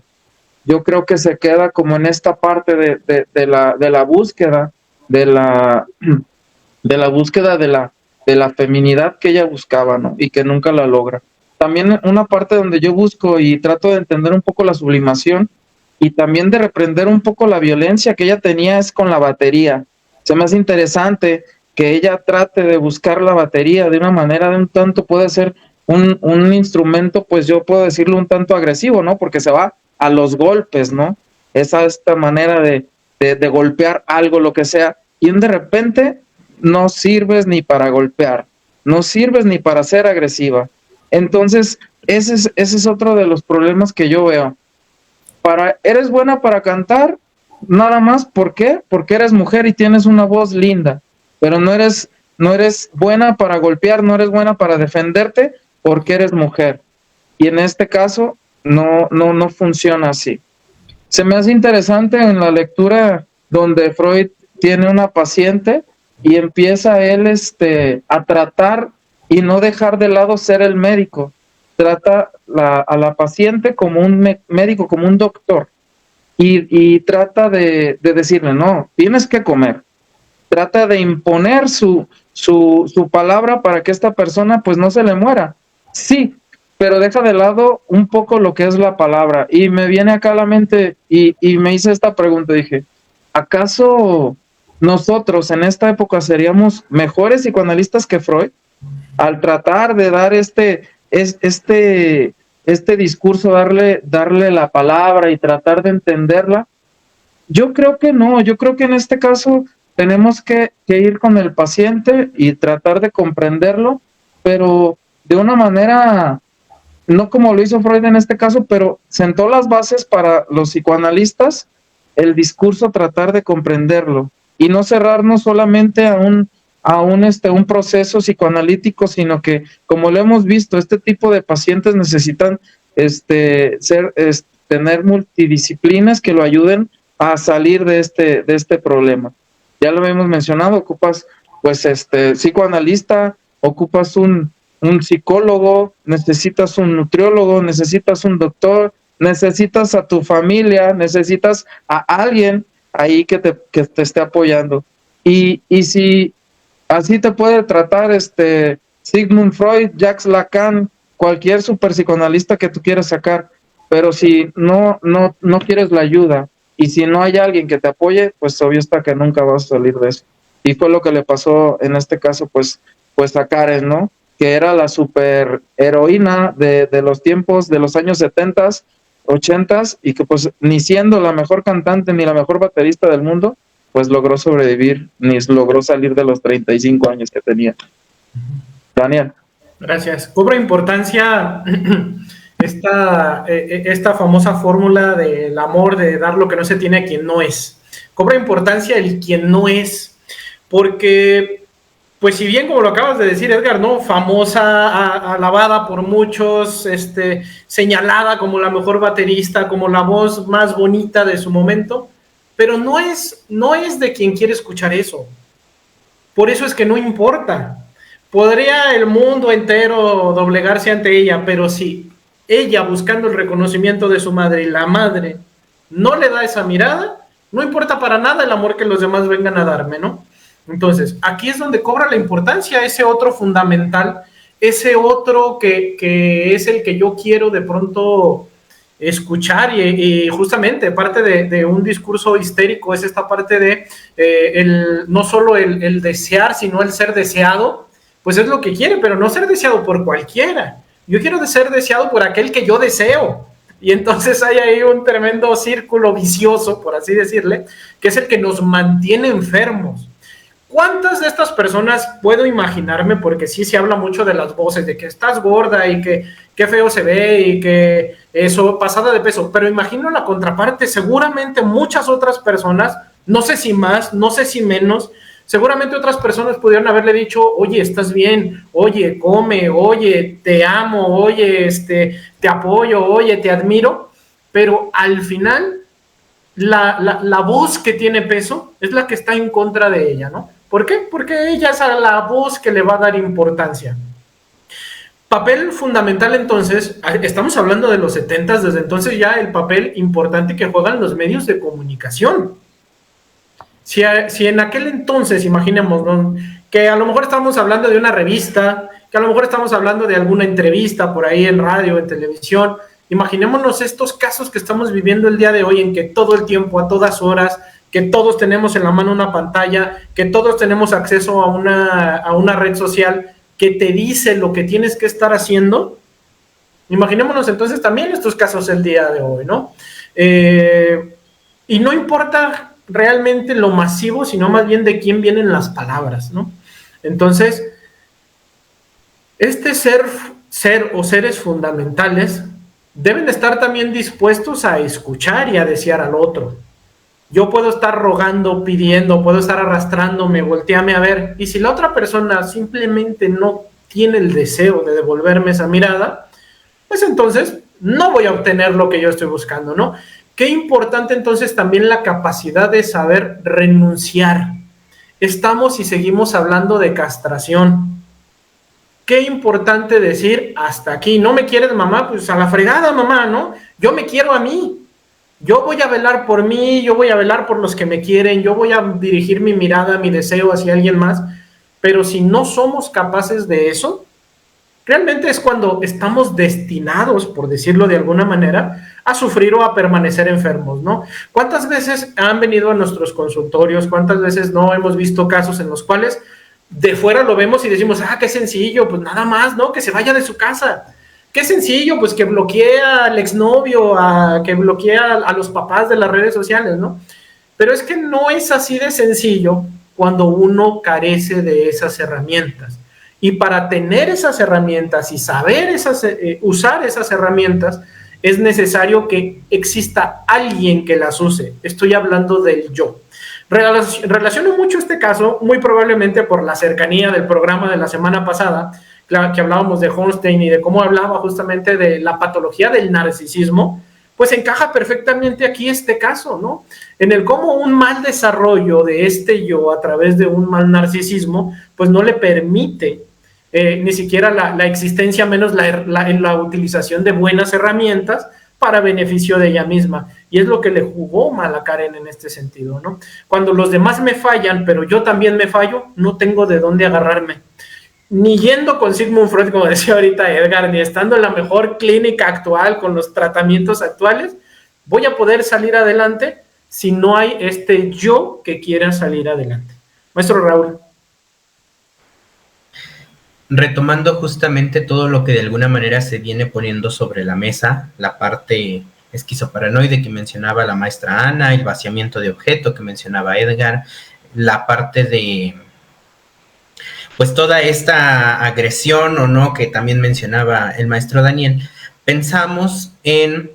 S4: Yo creo que se queda como en esta parte de la búsqueda, de la búsqueda de la feminidad que ella buscaba, ¿no? Y que nunca la logra. También una parte donde yo busco y trato de entender un poco la sublimación y también de reprender un poco la violencia que ella tenía es con la batería. Se me hace interesante que ella trate de buscar la batería de una manera de un tanto, puede ser un instrumento, pues yo puedo decirlo un tanto agresivo, ¿no? Porque se va a los golpes, ¿no? Esta manera de golpear algo, lo que sea, y de repente no sirves ni para golpear, no sirves ni para ser agresiva. Entonces, ese es otro de los problemas que yo veo. Eres buena para cantar, nada más, ¿por qué? Porque eres mujer y tienes una voz linda, pero no eres buena para golpear, no eres buena para defenderte porque eres mujer. Y en este caso, no funciona así. Se me hace interesante en la lectura donde Freud tiene una paciente y empieza él a tratar y no dejar de lado ser el médico. Trata a la paciente como un médico, como un doctor, y trata de decirle, no, tienes que comer. Trata de imponer su palabra para que esta persona pues no se le muera. Sí, pero deja de lado un poco lo que es la palabra. Y me viene acá a la mente y me hice esta pregunta, dije, ¿acaso nosotros en esta época seríamos mejores psicoanalistas que Freud? Al tratar de dar este discurso, darle la palabra y tratar de entenderla. Yo creo que no, yo creo que en este caso tenemos que ir con el paciente y tratar de comprenderlo, pero de una manera, no como lo hizo Freud en este caso, pero sentó las bases para los psicoanalistas, el discurso tratar de comprenderlo y no cerrarnos solamente a un proceso psicoanalítico, sino que, como lo hemos visto, este tipo de pacientes necesitan tener multidisciplinas que lo ayuden a salir de este problema. Ya lo hemos mencionado, ocupas pues psicoanalista, ocupas un psicólogo, necesitas un nutriólogo, necesitas un doctor, necesitas a tu familia, necesitas a alguien ahí que te esté apoyando. Y si así te puede tratar Sigmund Freud, Jacques Lacan, cualquier super psicoanalista que tú quieras sacar, pero si no quieres la ayuda y si no hay alguien que te apoye, pues obvio está que nunca vas a salir de eso. Y fue lo que le pasó en este caso pues a Karen, ¿no? Que era la super heroína de los tiempos de los años 70s, 80s, y que pues ni siendo la mejor cantante ni la mejor baterista del mundo, pues logró sobrevivir, ni logró salir de los 35 años que tenía. Daniel.
S5: Gracias. Cobra importancia esta famosa fórmula del amor, de dar lo que no se tiene a quien no es. Cobra importancia el quien no es, porque, pues si bien, como lo acabas de decir, Edgar, ¿no? Famosa, alabada por muchos, señalada como la mejor baterista, como la voz más bonita de su momento, pero no es de quien quiere escuchar eso. Por eso es que no importa. Podría el mundo entero doblegarse ante ella, pero si ella, buscando el reconocimiento de su madre, y la madre no le da esa mirada, no importa para nada el amor que los demás vengan a darme, ¿no? Entonces, aquí es donde cobra la importancia ese otro fundamental, ese otro que es el que yo quiero de pronto escuchar y justamente parte de un discurso histérico es esta parte de no solo el desear, sino el ser deseado, pues es lo que quiere, pero no ser deseado por cualquiera. Yo quiero ser deseado por aquel que yo deseo. Y entonces hay ahí un tremendo círculo vicioso, por así decirle, que es el que nos mantiene enfermos. ¿Cuántas de estas personas puedo imaginarme? Porque sí se habla mucho de las voces, de que estás gorda y que qué feo se ve y que eso, pasada de peso. Pero imagino la contraparte, seguramente muchas otras personas, no sé si más, no sé si menos, seguramente otras personas pudieron haberle dicho, oye, estás bien, oye, come, oye, te amo, oye, te apoyo, oye, te admiro. Pero al final, la voz que tiene peso es la que está en contra de ella, ¿no? ¿Por qué? Porque ella es la voz que le va a dar importancia. Papel fundamental entonces, estamos hablando de los 70s, desde entonces ya el papel importante que juegan los medios de comunicación. Si en aquel entonces, imaginemos, ¿no?, que a lo mejor estamos hablando de una revista, que a lo mejor estamos hablando de alguna entrevista por ahí en radio, en televisión, imaginémonos estos casos que estamos viviendo el día de hoy en que todo el tiempo, a todas horas, que todos tenemos en la mano una pantalla, que todos tenemos acceso a una red social que te dice lo que tienes que estar haciendo. Imaginémonos entonces también estos casos el día de hoy, ¿no? Y no importa realmente lo masivo, sino más bien de quién vienen las palabras, ¿no? Entonces, este ser o seres fundamentales deben estar también dispuestos a escuchar y a desear al otro. Yo puedo estar rogando, pidiendo, puedo estar arrastrándome, volteame a ver, y si la otra persona simplemente no tiene el deseo de devolverme esa mirada, pues entonces no voy a obtener lo que yo estoy buscando, ¿no? Qué importante entonces también la capacidad de saber renunciar. Estamos y seguimos hablando de castración. Qué importante decir, hasta aquí, ¿no me quieres, mamá? Pues a la fregada, mamá, ¿no? Yo me quiero a mí. Yo voy a velar por mí, yo voy a velar por los que me quieren, yo voy a dirigir mi mirada, mi deseo hacia alguien más, pero si no somos capaces de eso, realmente es cuando estamos destinados, por decirlo de alguna manera, a sufrir o a permanecer enfermos, ¿no? ¿Cuántas veces han venido a nuestros consultorios? ¿Cuántas veces no hemos visto casos en los cuales de fuera lo vemos y decimos, qué sencillo, pues nada más, ¿no? Que se vaya de su casa. Qué sencillo, pues que bloquee al exnovio, que bloquee a los papás de las redes sociales, ¿no? Pero es que no es así de sencillo cuando uno carece de esas herramientas. Y para tener esas herramientas y saber usar esas herramientas, es necesario que exista alguien que las use. Estoy hablando del yo. Relaciono mucho este caso, muy probablemente por la cercanía del programa de la semana pasada, que hablábamos de Hornstein y de cómo hablaba justamente de la patología del narcisismo, pues encaja perfectamente aquí este caso, ¿no? En el cómo un mal desarrollo de este yo a través de un mal narcisismo, pues no le permite ni siquiera la existencia, menos la utilización de buenas herramientas para beneficio de ella misma. Y es lo que le jugó mal a Karen en este sentido, ¿no? Cuando los demás me fallan, pero yo también me fallo, no tengo de dónde agarrarme. Ni yendo con Sigmund Freud, como decía ahorita Edgar, ni estando en la mejor clínica actual con los tratamientos actuales, voy a poder salir adelante si no hay este yo que quiera salir adelante. Maestro Raúl.
S6: Retomando justamente todo lo que de alguna manera se viene poniendo sobre la mesa, la parte esquizoparanoide que mencionaba la maestra Ana, el vaciamiento de objeto que mencionaba Edgar, la parte de pues toda esta agresión o no que también mencionaba el maestro Daniel, pensamos en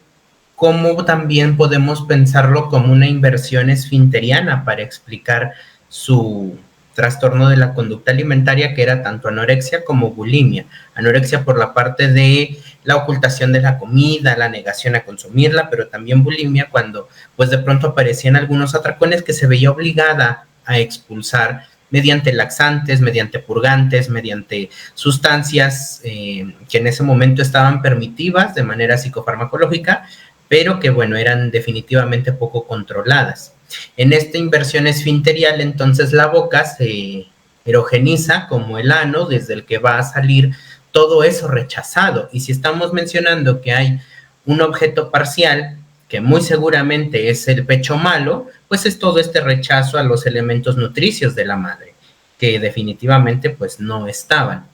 S6: cómo también podemos pensarlo como una inversión esfinteriana para explicar su trastorno de la conducta alimentaria, que era tanto anorexia como bulimia. Anorexia por la parte de la ocultación de la comida, la negación a consumirla, pero también bulimia cuando pues de pronto aparecían algunos atracones que se veía obligada a expulsar mediante laxantes, mediante purgantes, mediante sustancias que en ese momento estaban permitidas de manera psicofarmacológica, pero que, bueno, eran definitivamente poco controladas. En esta inversión esfinterial, entonces la boca se erogeniza como el ano, desde el que va a salir todo eso rechazado. Y si estamos mencionando que hay un objeto parcial, que muy seguramente es el pecho malo, pues es todo este rechazo a los elementos nutricios de la madre, que definitivamente pues no estaban.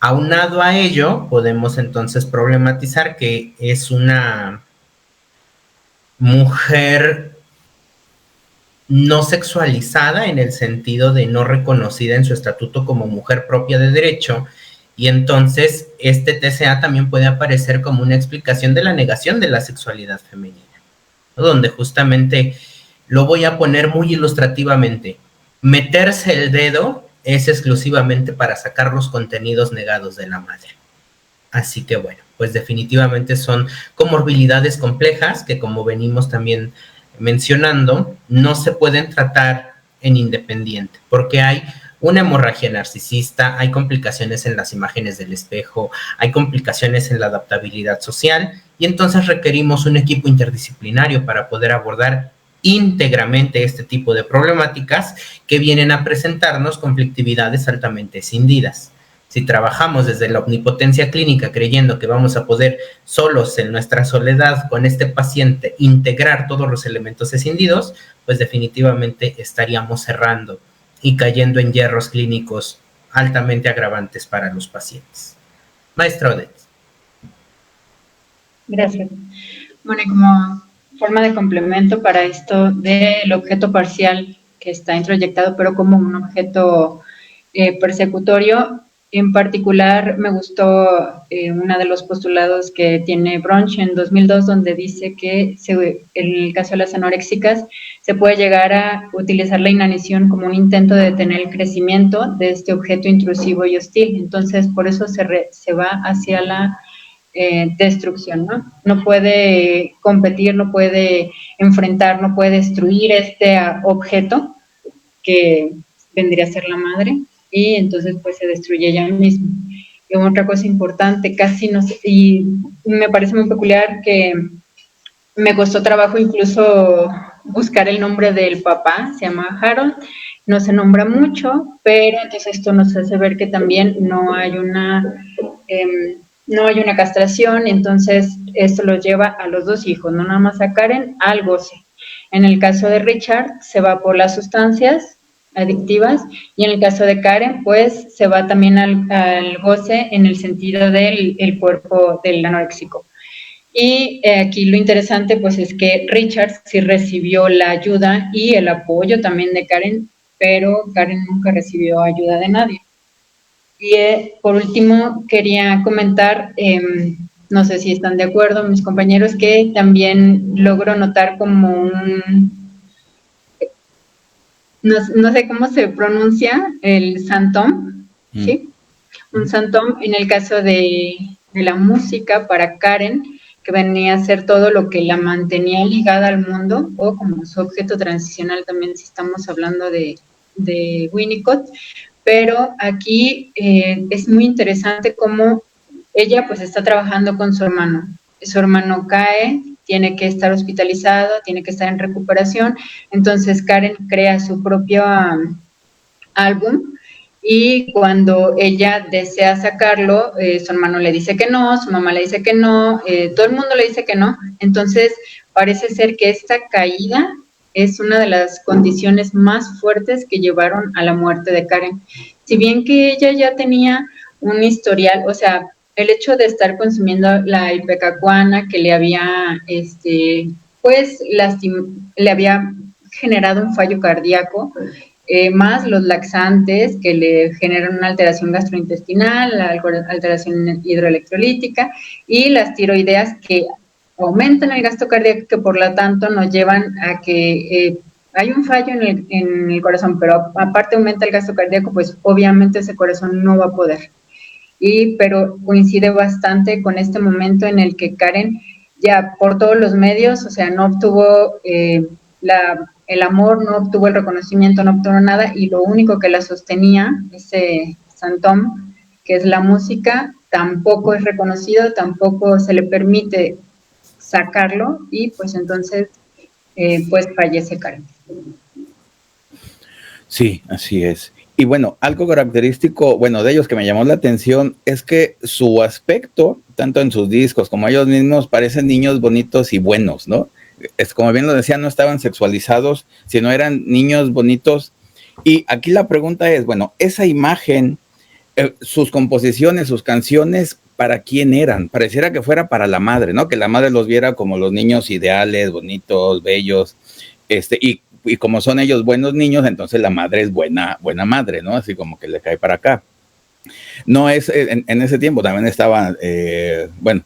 S6: Aunado a ello, podemos entonces problematizar que es una mujer no sexualizada, en el sentido de no reconocida en su estatuto como mujer propia de derecho, y entonces este TCA también puede aparecer como una explicación de la negación de la sexualidad femenina, ¿no? Donde justamente, lo voy a poner muy ilustrativamente, meterse el dedo es exclusivamente para sacar los contenidos negados de la madre. Así que bueno, pues definitivamente son comorbilidades complejas que, como venimos también mencionando, no se pueden tratar en independiente, porque hay una hemorragia narcisista, hay complicaciones en las imágenes del espejo, hay complicaciones en la adaptabilidad social, y entonces requerimos un equipo interdisciplinario para poder abordar íntegramente este tipo de problemáticas que vienen a presentarnos conflictividades altamente escindidas. Si trabajamos desde la omnipotencia clínica creyendo que vamos a poder solos en nuestra soledad con este paciente integrar todos los elementos escindidos, pues definitivamente estaríamos cerrando y cayendo en hierros clínicos altamente agravantes para los pacientes. Maestra Odette.
S2: Gracias. Bueno, y como forma de complemento para esto del objeto parcial que está introyectado, pero como un objeto persecutorio, en particular me gustó uno de los postulados que tiene Brunch en 2002, donde dice que en el caso de las anoréxicas se puede llegar a utilizar la inanición como un intento de detener el crecimiento de este objeto intrusivo y hostil. Entonces, por eso se va hacia la destrucción, ¿no? No puede competir, no puede enfrentar, no puede destruir este objeto que vendría a ser la madre, y entonces pues se destruye ella misma. Y otra cosa importante, casi no sé, y me parece muy peculiar que me costó trabajo incluso buscar el nombre del papá, se llama Harold, no se nombra mucho, pero entonces esto nos hace ver que también no hay una castración, entonces esto lo lleva a los dos hijos, no nada más a Karen, al goce. En el caso de Richard se va por las sustancias adictivas, y en el caso de Karen pues se va también al goce en el sentido del cuerpo del anoréxico. Y aquí lo interesante pues es que Richard sí recibió la ayuda y el apoyo también de Karen, pero Karen nunca recibió ayuda de nadie. Y por último quería comentar, no sé si están de acuerdo mis compañeros, que también logro notar como un, no sé cómo se pronuncia, el Santom, ¿sí? Un Santom en el caso de la música para Karen, que venía a ser todo lo que la mantenía ligada al mundo, o como su objeto transicional también, si estamos hablando de Winnicott. Pero aquí es muy interesante cómo ella pues está trabajando con su hermano cae, tiene que estar hospitalizado, tiene que estar en recuperación, entonces Karen crea su propio álbum, y cuando ella desea sacarlo, su hermano le dice que no, su mamá le dice que no, todo el mundo le dice que no, entonces parece ser que esta caída es una de las condiciones más fuertes que llevaron a la muerte de Karen. Si bien que ella ya tenía un historial, o sea, el hecho de estar consumiendo la ipecacuana que le había, pues, le había generado un fallo cardíaco, más los laxantes que le generan una alteración gastrointestinal, la alteración hidroelectrolítica, y las tiroideas que aumentan el gasto cardíaco, que por lo tanto nos llevan a que hay un fallo en el corazón, pero aparte aumenta el gasto cardíaco, pues obviamente ese corazón no va a poder. Pero coincide bastante con este momento en el que Karen ya por todos los medios, o sea, no obtuvo el amor, no obtuvo el reconocimiento, no obtuvo nada, y lo único que la sostenía, ese Santom, que es la música, tampoco es reconocido, tampoco se le permite sacarlo, y pues entonces pues fallece Karen.
S1: Sí, así es. Y bueno, algo característico, bueno, de ellos que me llamó la atención es que su aspecto, tanto en sus discos como ellos mismos, parecen niños bonitos y buenos, ¿no? Es como bien lo decía, no estaban sexualizados, sino eran niños bonitos. Y aquí la pregunta es, bueno, esa imagen, sus composiciones, sus canciones, ¿para quién eran? Pareciera que fuera para la madre, ¿no? Que la madre los viera como los niños ideales, bonitos, bellos, y como son ellos buenos niños, entonces la madre es buena madre, ¿no? Así como que le cae para acá. No es, en ese tiempo también estaban, bueno,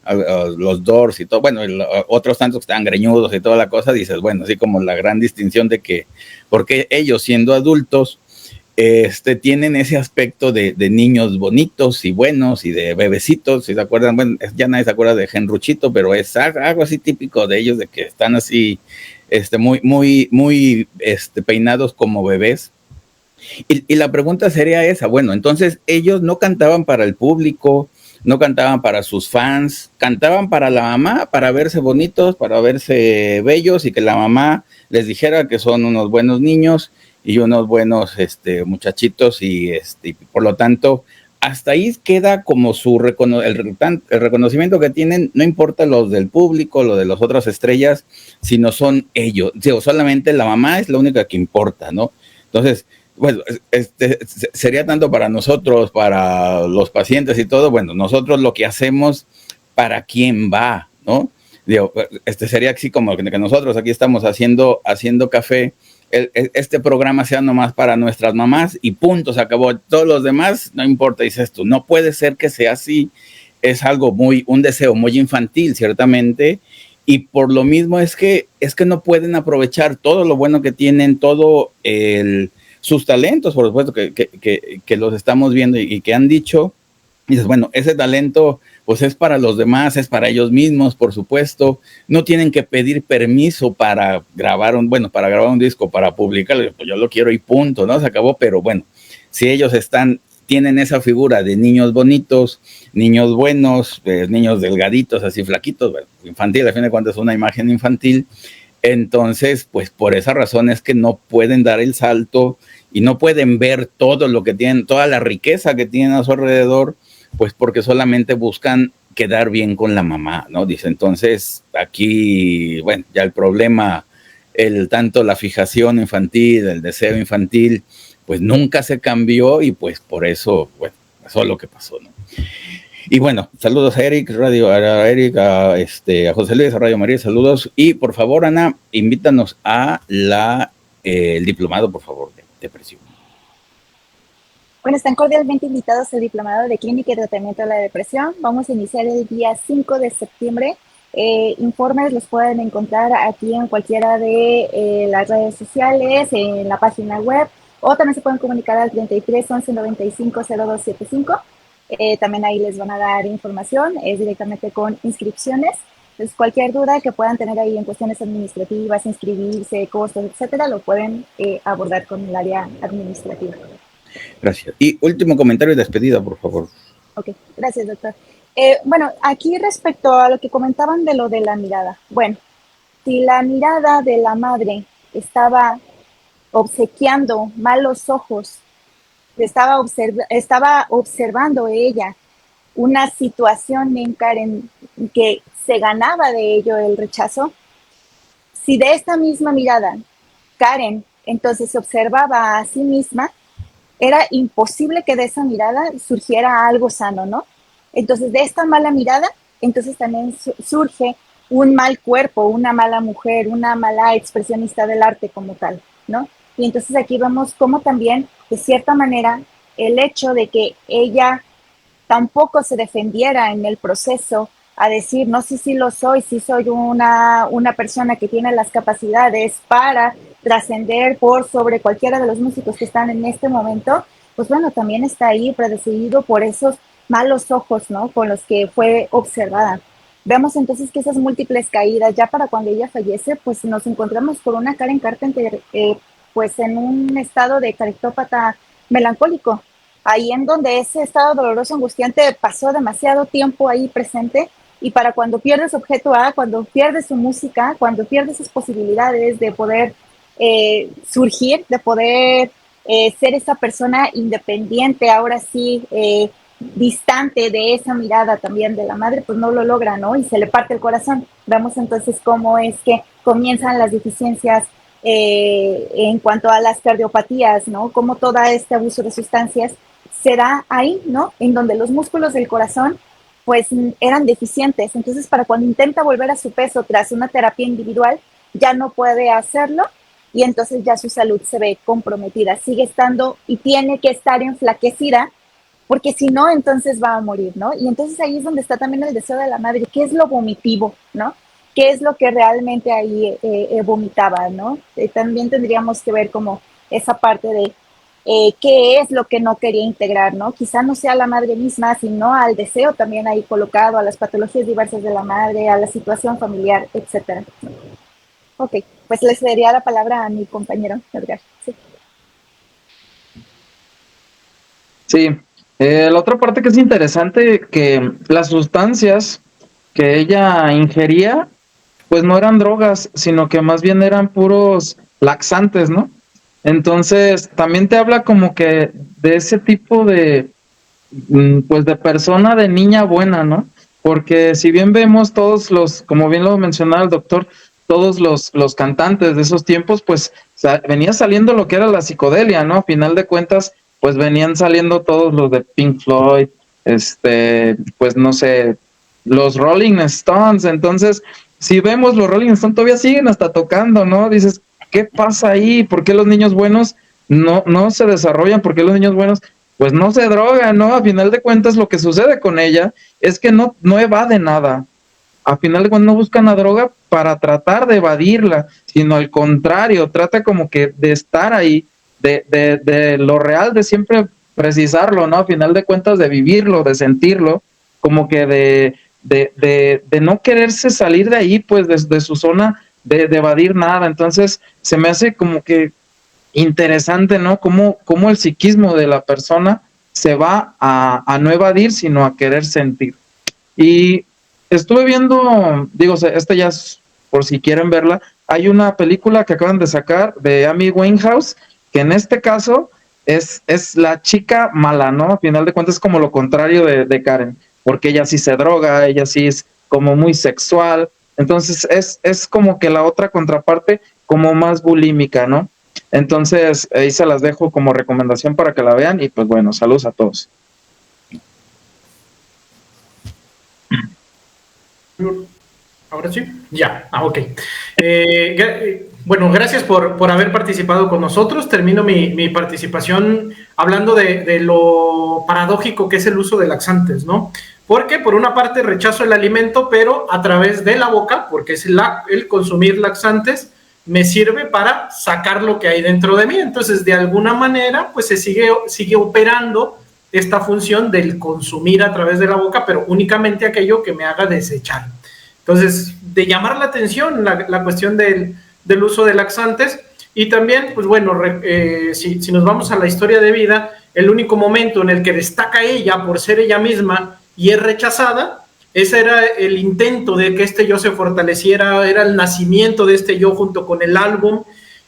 S1: los Doors y todo, bueno, otros tantos que estaban greñudos y toda la cosa, dices, bueno, así como la gran distinción de que, porque ellos siendo adultos, tienen ese aspecto de niños bonitos y buenos y de bebecitos, si se acuerdan, bueno, ya nadie se acuerda de Genruchito, pero es algo así típico de ellos, de que están así, muy peinados como bebés. Y la pregunta sería esa, bueno, entonces ellos no cantaban para el público, no cantaban para sus fans, cantaban para la mamá, para verse bonitos, para verse bellos y que la mamá les dijera que son unos buenos niños y unos buenos muchachitos y por lo tanto hasta ahí queda como el reconocimiento que tienen, no importa los del público, lo de las otras estrellas, sino son ellos, o solamente la mamá es la única que importa, ¿no? Entonces, bueno, sería tanto para nosotros, para los pacientes y todo, bueno, nosotros lo que hacemos para quién va, ¿no? Digo, sería así como que nosotros aquí estamos haciendo café, este programa sea nomás para nuestras mamás y punto, se acabó. Todos los demás, no importa, dices tú, no puede ser que sea así, es algo un deseo muy infantil, ciertamente, y por lo mismo es que no pueden aprovechar todo lo bueno que tienen, sus talentos, por supuesto, que los estamos viendo y que han dicho. Y dices, bueno, ese talento pues es para los demás, es para ellos mismos, por supuesto. No tienen que pedir permiso para grabar un disco, para publicarlo. Pues yo lo quiero y punto, ¿no? Se acabó, pero bueno, si ellos tienen esa figura de niños bonitos, niños buenos, niños delgaditos, así flaquitos, bueno, infantil, a fin de cuentas es una imagen infantil. Entonces, pues por esa razón es que no pueden dar el salto y no pueden ver todo lo que tienen, toda la riqueza que tienen a su alrededor, pues porque solamente buscan quedar bien con la mamá, ¿no? Dice, entonces aquí, bueno, ya el problema, tanto la fijación infantil, el deseo infantil, pues nunca se cambió y pues por eso, bueno, eso es lo que pasó, ¿no? Y bueno, saludos a Eric, a José Luis, a Radio María, saludos. Y por favor, Ana, invítanos a el diplomado, por favor, de depresión.
S3: Bueno, están cordialmente invitados al diplomado de Clínica y Tratamiento de la Depresión. Vamos a iniciar el día 5 de septiembre. Informes los pueden encontrar aquí en cualquiera de las redes sociales, en la página web, o también se pueden comunicar al 33 11 95 0275. También ahí les van a dar información, es directamente con inscripciones. Entonces, cualquier duda que puedan tener ahí en cuestiones administrativas, inscribirse, costos, etcétera, lo pueden abordar con el área administrativa.
S1: Gracias. Y último comentario y despedida, por favor.
S3: Ok, gracias, doctor. Bueno, aquí respecto a lo que comentaban de lo de la mirada. Bueno, si la mirada de la madre estaba obsequiando malos ojos, estaba observando ella una situación en Karen que se ganaba de ello el rechazo, si de esta misma mirada Karen entonces se observaba a sí misma, era imposible que de esa mirada surgiera algo sano, ¿no? Entonces, de esta mala mirada, entonces también surge un mal cuerpo, una mala mujer, una mala expresionista del arte como tal, ¿no? Y entonces aquí vemos cómo también, de cierta manera, el hecho de que ella tampoco se defendiera en el proceso a decir, no, sí lo soy, sí soy una persona que tiene las capacidades para trascender por sobre cualquiera de los músicos que están en este momento, pues bueno, también está ahí predecido por esos malos ojos, ¿no? Con los que fue observada. Vemos entonces que esas múltiples caídas, ya para cuando ella fallece, pues nos encontramos con una Karen Carpenter, pues en un estado de carictópata melancólico, ahí en donde ese estado doloroso, angustiante pasó demasiado tiempo ahí presente, Y para cuando pierdes objeto A, cuando pierdes su música, cuando pierdes esas posibilidades de poder surgir, de poder ser esa persona independiente, ahora sí, distante de esa mirada también de la madre, pues no lo logra, ¿no? Y se le parte el corazón. Vemos entonces cómo es que comienzan las deficiencias en cuanto a las cardiopatías, ¿no? Cómo todo este abuso de sustancias se da ahí, ¿no? En donde los músculos del corazón pues eran deficientes. Entonces, para cuando intenta volver a su peso tras una terapia individual, ya no puede hacerlo y entonces ya su salud se ve comprometida. Sigue estando y tiene que estar enflaquecida porque si no, entonces va a morir, ¿no? Y entonces ahí es donde está también el deseo de la madre. ¿Qué es lo vomitivo, no? ¿Qué es lo que realmente ahí vomitaba, no? También tendríamos que ver como esa parte de qué es lo que no quería integrar, ¿no? Quizá no sea la madre misma, sino al deseo también ahí colocado, a las patologías diversas de la madre, a la situación familiar, etcétera. Ok, pues le cedería la palabra a mi compañero Edgar. Sí.
S4: Sí, la otra parte que es interesante, que las sustancias que ella ingería, pues no eran drogas, sino que más bien eran puros laxantes, ¿no? Entonces, también te habla como que de ese tipo de, pues de persona, de niña buena, ¿no? Porque si bien vemos todos los, como bien lo mencionaba el doctor, todos los cantantes de esos tiempos, pues venía saliendo lo que era la psicodelia, ¿no? A final de cuentas, pues venían saliendo todos los de Pink Floyd, pues no sé, los Rolling Stones. Entonces, si vemos, los Rolling Stones todavía siguen hasta tocando, ¿no? Dices, ¿qué pasa ahí? ¿Por qué los niños buenos no se desarrollan? ¿Por qué los niños buenos pues no se drogan, ¿no? A final de cuentas lo que sucede con ella es que no evade nada. A final de cuentas no buscan la droga para tratar de evadirla, sino al contrario, trata como que de estar ahí, de lo real, de siempre precisarlo, ¿no? A final de cuentas de vivirlo, de sentirlo, como que de no quererse salir de ahí, pues de su zona, de evadir nada. Entonces se me hace como que interesante, ¿no? Cómo el psiquismo de la persona se va a no evadir, sino a querer sentir. Y estuve viendo, digo, ya es por si quieren verla, hay una película que acaban de sacar de Amy Winehouse, que en este caso es la chica mala, ¿no? A final de cuentas es como lo contrario de Karen, porque ella sí se droga, ella sí es como muy sexual, entonces es como que la otra contraparte como más bulímica, ¿no? Entonces, ahí se las dejo como recomendación para que la vean y pues bueno, saludos a todos.
S5: Ahora sí, ya, ok. Bueno, gracias por haber participado con nosotros. Termino mi participación hablando de lo paradójico que es el uso de laxantes, ¿no? Porque por una parte rechazo el alimento, pero a través de la boca, porque es el consumir laxantes, me sirve para sacar lo que hay dentro de mí. Entonces, de alguna manera, pues se sigue operando esta función del consumir a través de la boca, pero únicamente aquello que me haga desechar. Entonces, de llamar la atención la cuestión del uso de laxantes. Y también, pues bueno, si nos vamos a la historia de vida, el único momento en el que destaca ella por ser ella misma y es rechazada, ese era el intento de que este yo se fortaleciera, era el nacimiento de este yo junto con el álbum,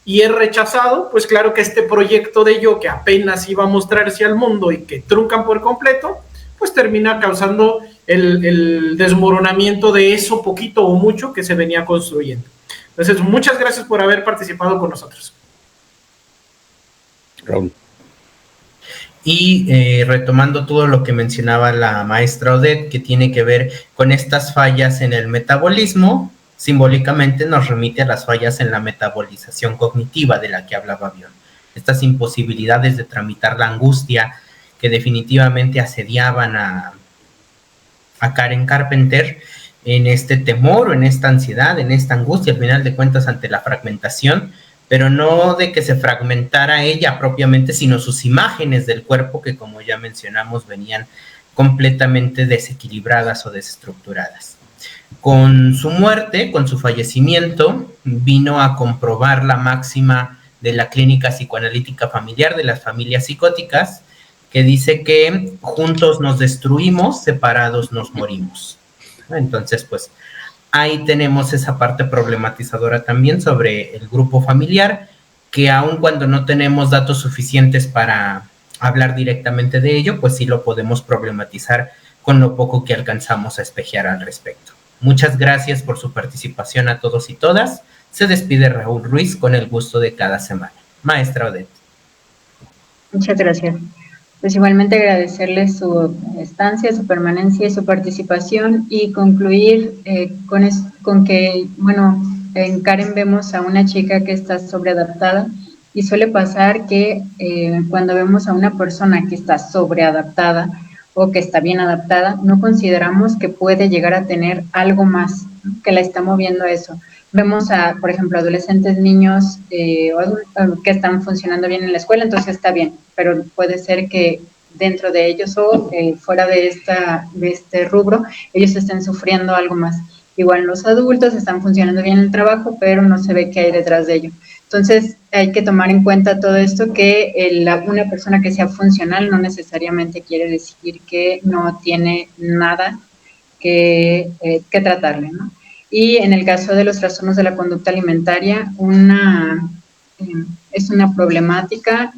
S5: y es rechazado, pues claro que este proyecto de yo que apenas iba a mostrarse al mundo y que truncan por completo, pues termina causando el desmoronamiento de eso poquito o mucho que se venía construyendo. Entonces, muchas gracias por haber participado con nosotros.
S1: Raúl.
S6: Y retomando todo lo que mencionaba la maestra Odette, que tiene que ver con estas fallas en el metabolismo, simbólicamente nos remite a las fallas en la metabolización cognitiva de la que hablaba Bion. Estas imposibilidades de tramitar la angustia que definitivamente asediaban a Karen Carpenter en este temor o en esta ansiedad, en esta angustia, al final de cuentas ante la fragmentación, pero no de que se fragmentara ella propiamente, sino sus imágenes del cuerpo que, como ya mencionamos, venían completamente desequilibradas o desestructuradas. Con su muerte, con su fallecimiento, vino a comprobar la máxima de la clínica psicoanalítica familiar de las familias psicóticas, que dice que juntos nos destruimos, separados nos morimos. ¿no? Entonces, pues ahí tenemos esa parte problematizadora también sobre el grupo familiar, que aun cuando no tenemos datos suficientes para hablar directamente de ello, pues sí lo podemos problematizar con lo poco que alcanzamos a espejear al respecto. Muchas gracias por su participación a todos y todas. Se despide Raúl Ruiz con el gusto de cada semana. Maestra Odette.
S2: Muchas gracias. Pues igualmente agradecerles su estancia, su permanencia y su participación y concluir con que, bueno, en Karen vemos a una chica que está sobreadaptada y suele pasar que cuando vemos a una persona que está sobreadaptada o que está bien adaptada, no consideramos que puede llegar a tener algo más, ¿no?, que la está moviendo a eso. Vemos a, por ejemplo, adolescentes, niños o adultos que están funcionando bien en la escuela, entonces está bien, pero puede ser que dentro de ellos o fuera de este rubro, ellos estén sufriendo algo más. Igual los adultos están funcionando bien en el trabajo, pero no se ve qué hay detrás de ello. Entonces, hay que tomar en cuenta todo esto, que una persona que sea funcional no necesariamente quiere decir que no tiene nada que tratarle, ¿no? Y en el caso de los trastornos de la conducta alimentaria, es una problemática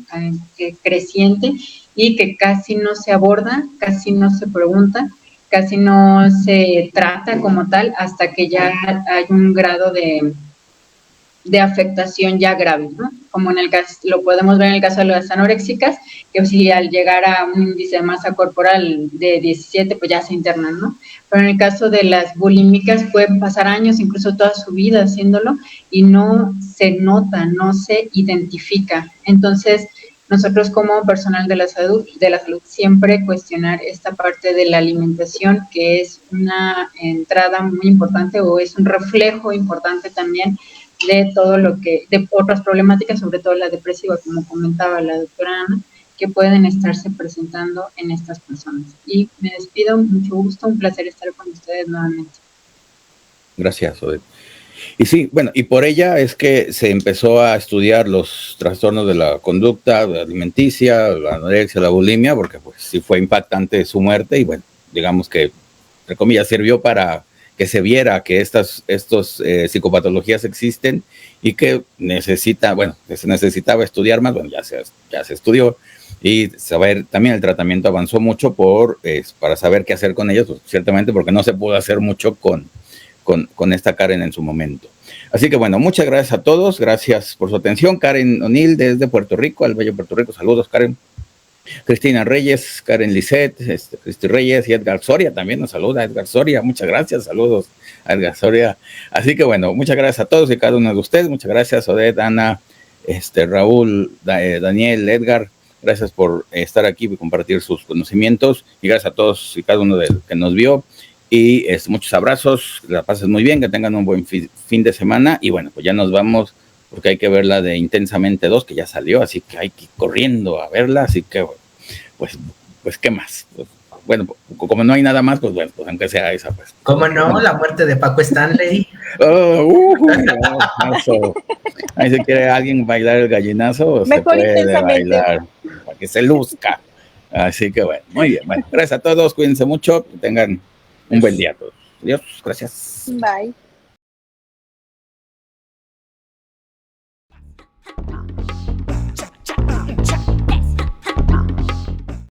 S2: creciente y que casi no se aborda, casi no se pregunta, casi no se trata como tal hasta que ya hay un grado de afectación ya grave, ¿no? Como en el caso, lo podemos ver en el caso de las anoréxicas, que si al llegar a un índice de masa corporal de 17, pues ya se internan, ¿no? Pero en el caso de las bulímicas pueden pasar años, incluso toda su vida haciéndolo, y no se nota, no se identifica. Entonces, nosotros como personal de la salud siempre cuestionar esta parte de la alimentación, que es una entrada muy importante o es un reflejo importante también de todo lo que, de otras problemáticas, sobre todo la depresiva, como comentaba la doctora Ana, que pueden estarse presentando en estas personas. Y me despido, mucho gusto, un placer estar con ustedes nuevamente.
S1: Gracias, Odette. Y sí, bueno, y por ella es que se empezó a estudiar los trastornos de la conducta alimenticia, la anorexia, la bulimia, porque pues sí fue impactante su muerte y bueno, digamos que, entre comillas, sirvió para que se viera que estos psicopatologías existen y que que se necesitaba estudiar más. Bueno, ya se estudió y saber, también el tratamiento avanzó mucho para saber qué hacer con ellos, pues, ciertamente porque no se pudo hacer mucho con esta Karen en su momento. Así que bueno, muchas gracias a todos, gracias por su atención. Karen O'Neill desde Puerto Rico, al bello Puerto Rico, saludos Karen. Cristina Reyes, Karen Lisset, Cristi Reyes y Edgar Soria también nos saluda. Edgar Soria, muchas gracias, saludos a Edgar Soria. Así que bueno, muchas gracias a todos y cada uno de ustedes. Muchas gracias, Odette, Ana, Raúl, Daniel, Edgar. Gracias por estar aquí y compartir sus conocimientos. Y gracias a todos y cada uno de los que nos vio. Y muchos abrazos, que la pasen muy bien, que tengan un buen fin de semana. Y bueno, pues ya nos vamos, porque hay que ver la de Intensamente 2, que ya salió, así que hay que ir corriendo a verla. Así que, pues ¿qué más? Pues, bueno, como no hay nada más, pues bueno, pues aunque sea esa, pues.
S6: ¿Cómo no? La muerte de Paco Stanley.
S1: Ahí se quiere alguien bailar el gallinazo, se puede bailar, para que se luzca. Así que bueno, muy bien. Bueno, gracias a todos, cuídense mucho, que tengan un buen día a todos. Adiós, gracias.
S3: Bye.